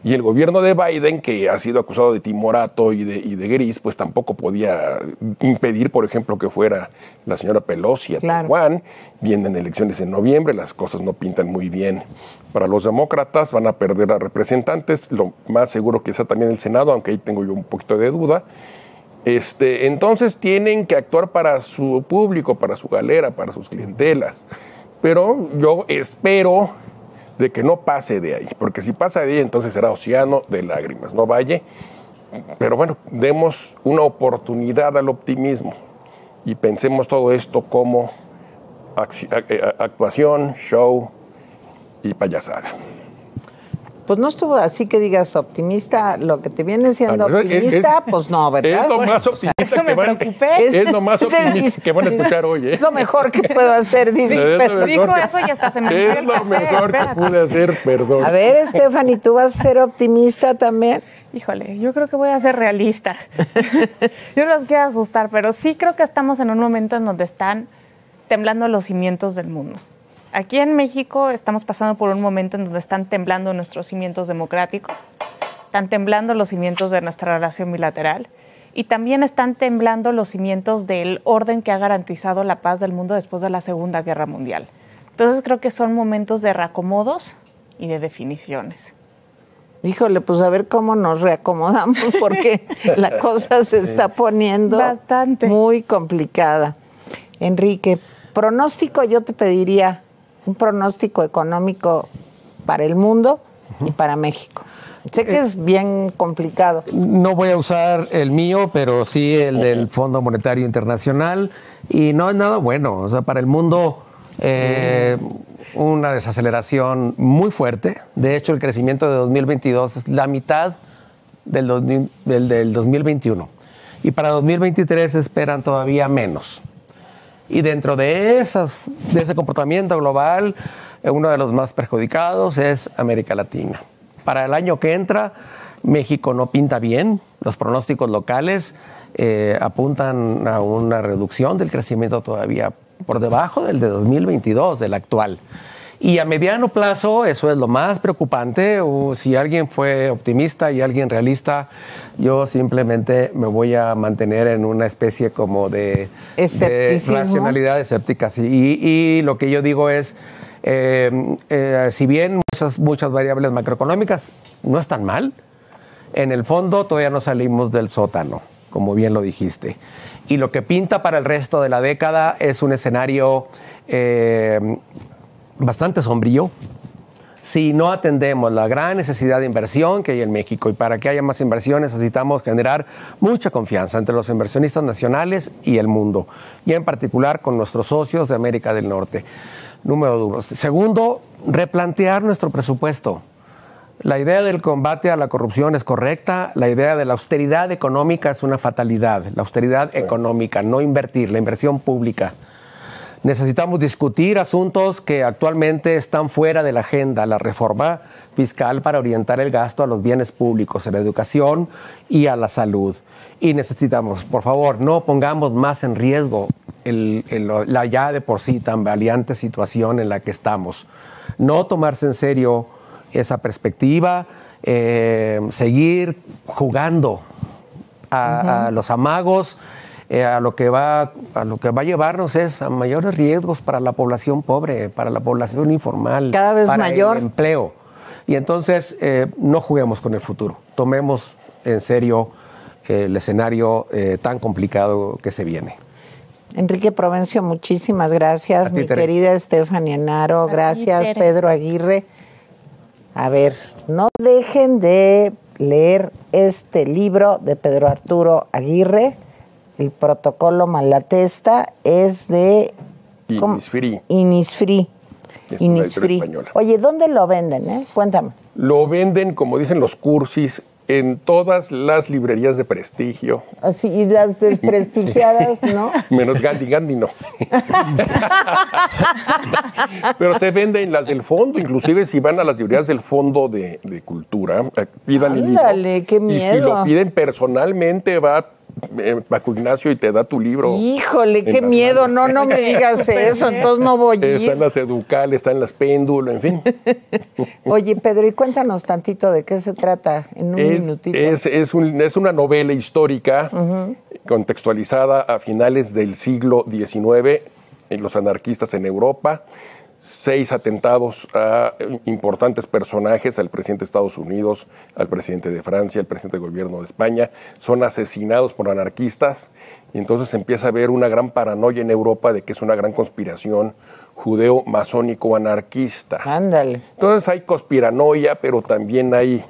Y el gobierno de Biden, que ha sido acusado de timorato y de gris, pues tampoco podía impedir, por ejemplo, que fuera la señora Pelosi a Taiwán. Vienen elecciones en noviembre, las cosas no pintan muy bien para los demócratas, van a perder a representantes, lo más seguro que sea también el Senado, aunque ahí tengo yo un poquito de duda. Entonces tienen que actuar para su público, para su galera, para sus clientelas. Pero yo espero de que no pase de ahí, porque si pasa de ahí, entonces será océano de lágrimas, no valle. Pero bueno, demos una oportunidad al optimismo y pensemos todo esto como actuación, show y payasada. Pues no estuvo así que digas optimista, lo que te viene siendo optimista, pues no, ¿verdad? Es lo más optimista Eso me preocupé. Es lo más optimista que van a escuchar hoy, ¿eh? Es lo mejor que puedo hacer, dice. Dijo eso y hasta se me enfrió Es el lo café, mejor que espérate. pude hacer, perdón. A ver, Stephanie, ¿tú vas a ser optimista también? Híjole, yo creo que voy a ser realista. Yo no los quiero asustar, pero sí creo que estamos en un momento en donde están temblando los cimientos del mundo. Aquí en México estamos pasando por un momento en donde están temblando nuestros cimientos democráticos, están temblando los cimientos de nuestra relación bilateral y también están temblando los cimientos del orden que ha garantizado la paz del mundo después de la Segunda Guerra Mundial. Entonces creo que son momentos de reacomodos y de definiciones. Híjole, pues a ver cómo nos reacomodamos porque la cosa se está poniendo bastante muy complicada. Enrique, pronóstico, yo te pediría un pronóstico económico para el mundo y para México. Sé que es bien complicado. No voy a usar el mío, pero sí el del Fondo Monetario Internacional. Y no es nada bueno. O sea, para el mundo, una desaceleración muy fuerte. De hecho, el crecimiento de 2022 es la mitad del 2021. Y para 2023 esperan todavía menos. Y dentro de ese comportamiento global, uno de los más perjudicados es América Latina. Para el año que entra, México no pinta bien. Los pronósticos locales apuntan a una reducción del crecimiento todavía por debajo del de 2022, del actual. Y a mediano plazo, eso es lo más preocupante. Si alguien fue optimista y alguien realista, yo simplemente me voy a mantener en una especie como de racionalidad escéptica. Sí. Y lo que yo digo es, si bien muchas variables macroeconómicas no están mal, en el fondo todavía no salimos del sótano, como bien lo dijiste. Y lo que pinta para el resto de la década es un escenario bastante sombrío si no atendemos la gran necesidad de inversión que hay en México. Y para que haya más inversiones necesitamos generar mucha confianza entre los inversionistas nacionales y el mundo, y en particular con nuestros socios de América del Norte. Número 1. Segundo, replantear nuestro presupuesto. La idea del combate a la corrupción es correcta, la idea de la austeridad económica es una fatalidad, la austeridad económica, no invertir, la inversión pública. Necesitamos discutir asuntos que actualmente están fuera de la agenda, la reforma fiscal para orientar el gasto a los bienes públicos, a la educación y a la salud. Y necesitamos, por favor, no pongamos más en riesgo la ya de por sí tan valiente situación en la que estamos. No tomarse en serio esa perspectiva, seguir jugando a los amagos. A lo que va a llevarnos es a mayores riesgos para la población pobre, para la población informal, cada vez para mayor el empleo. Y entonces no juguemos con el futuro, tomemos en serio el escenario tan complicado que se viene. Enrique Provencio, muchísimas gracias. Mi querida Stephanie Enaro, gracias. Pedro Aguirre. A ver, no dejen de leer este libro de Pedro Arturo Aguirre. El protocolo Malatesta es de Innisfree. Innisfree. Innisfree. Oye, ¿dónde lo venden? Cuéntame. Lo venden, como dicen los cursis, en todas las librerías de prestigio. Así, y las desprestigiadas, sí. ¿No? Menos Gandhi no. Pero se venden las del fondo, inclusive si van a las librerías del Fondo de Cultura, pidan el libro. Ándale, qué miedo. Y si lo piden personalmente, va Paco Ignacio y te da tu libro. Híjole, qué miedo. No me digas eso, entonces no voy a ir. Está en las Educal, está en las Péndulo, en fin. Oye, Pedro, y cuéntanos tantito de qué se trata en un minutito. Es una novela histórica contextualizada a finales del siglo XIX en los anarquistas en Europa. 6 atentados a importantes personajes, al presidente de Estados Unidos, al presidente de Francia, al presidente del gobierno de España, son asesinados por anarquistas, y entonces empieza a haber una gran paranoia en Europa de que es una gran conspiración judeo-masónico-anarquista. Ándale. Entonces hay conspiranoia, pero también hay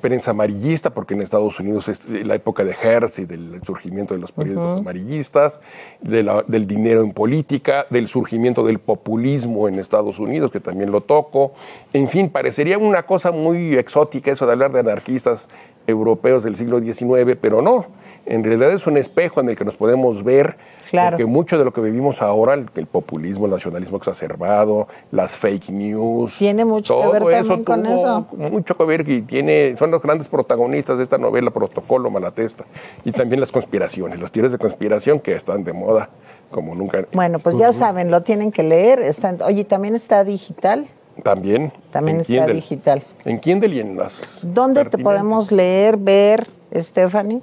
prensa amarillista, porque en Estados Unidos es la época de Hearst y del surgimiento de los periódicos amarillistas, del dinero en política, del surgimiento del populismo en Estados Unidos, que también lo toco. En fin, parecería una cosa muy exótica eso de hablar de anarquistas europeos del siglo XIX, pero no. en realidad es un espejo en el que nos podemos ver, Claro. porque mucho de lo que vivimos ahora, el populismo, el nacionalismo exacerbado, las fake news, Tiene mucho que todo ver eso también con tuvo eso. mucho que ver y son los grandes protagonistas de esta novela Protocolo Malatesta, y también las conspiraciones, las teorías de conspiración que están de moda como nunca. Bueno, pues ya saben, lo tienen que leer. Oye, ¿también está digital? También en Está Kindle. digital. En Kindle y en las ¿Dónde te pertinentes. podemos leer, ver, Stephanie?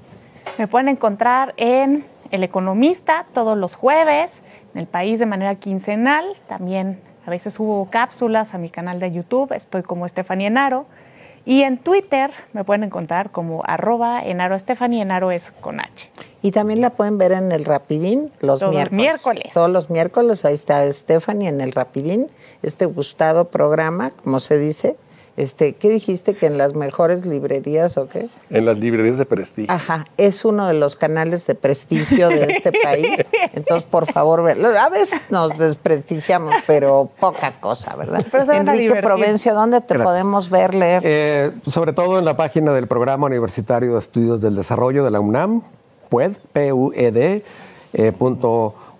Me pueden encontrar en El Economista todos los jueves, en El País de manera quincenal. También a veces subo cápsulas a mi canal de YouTube. Estoy como Stephanie Enaro. Y en Twitter me pueden encontrar como @EnaroStephanie. Enaro es con H. Y también la pueden ver en el Rapidín los Todos miércoles. miércoles. Todos los miércoles, ahí está Stephanie en el Rapidín, este gustado programa, como se dice. ¿Qué dijiste? ¿Que en las mejores librerías o qué? En las librerías de prestigio. Ajá, es uno de los canales de prestigio de este país. Entonces, por favor, verlo. A veces nos desprestigiamos, pero poca cosa, ¿verdad? Pero se van a Enrique divertir. Provencio, ¿dónde te Gracias. podemos ver, leer? Sobre todo en la página del Programa Universitario de Estudios del Desarrollo de la UNAM, PUED, PUED,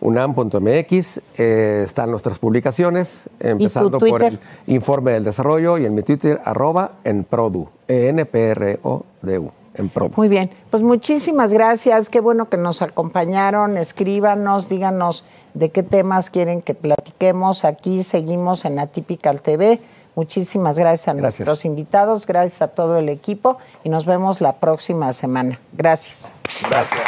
.unam.mx, están nuestras publicaciones, empezando por Twitter? el Informe del Desarrollo y en mi Twitter, @enprodu, ENPRODU, enprodu. Muy bien, pues muchísimas gracias. Qué bueno que nos acompañaron. Escríbanos, díganos de qué temas quieren que platiquemos. Aquí seguimos en Atypical TV. Muchísimas gracias a nuestros invitados, gracias a todo el equipo y nos vemos la próxima semana. Gracias. Gracias.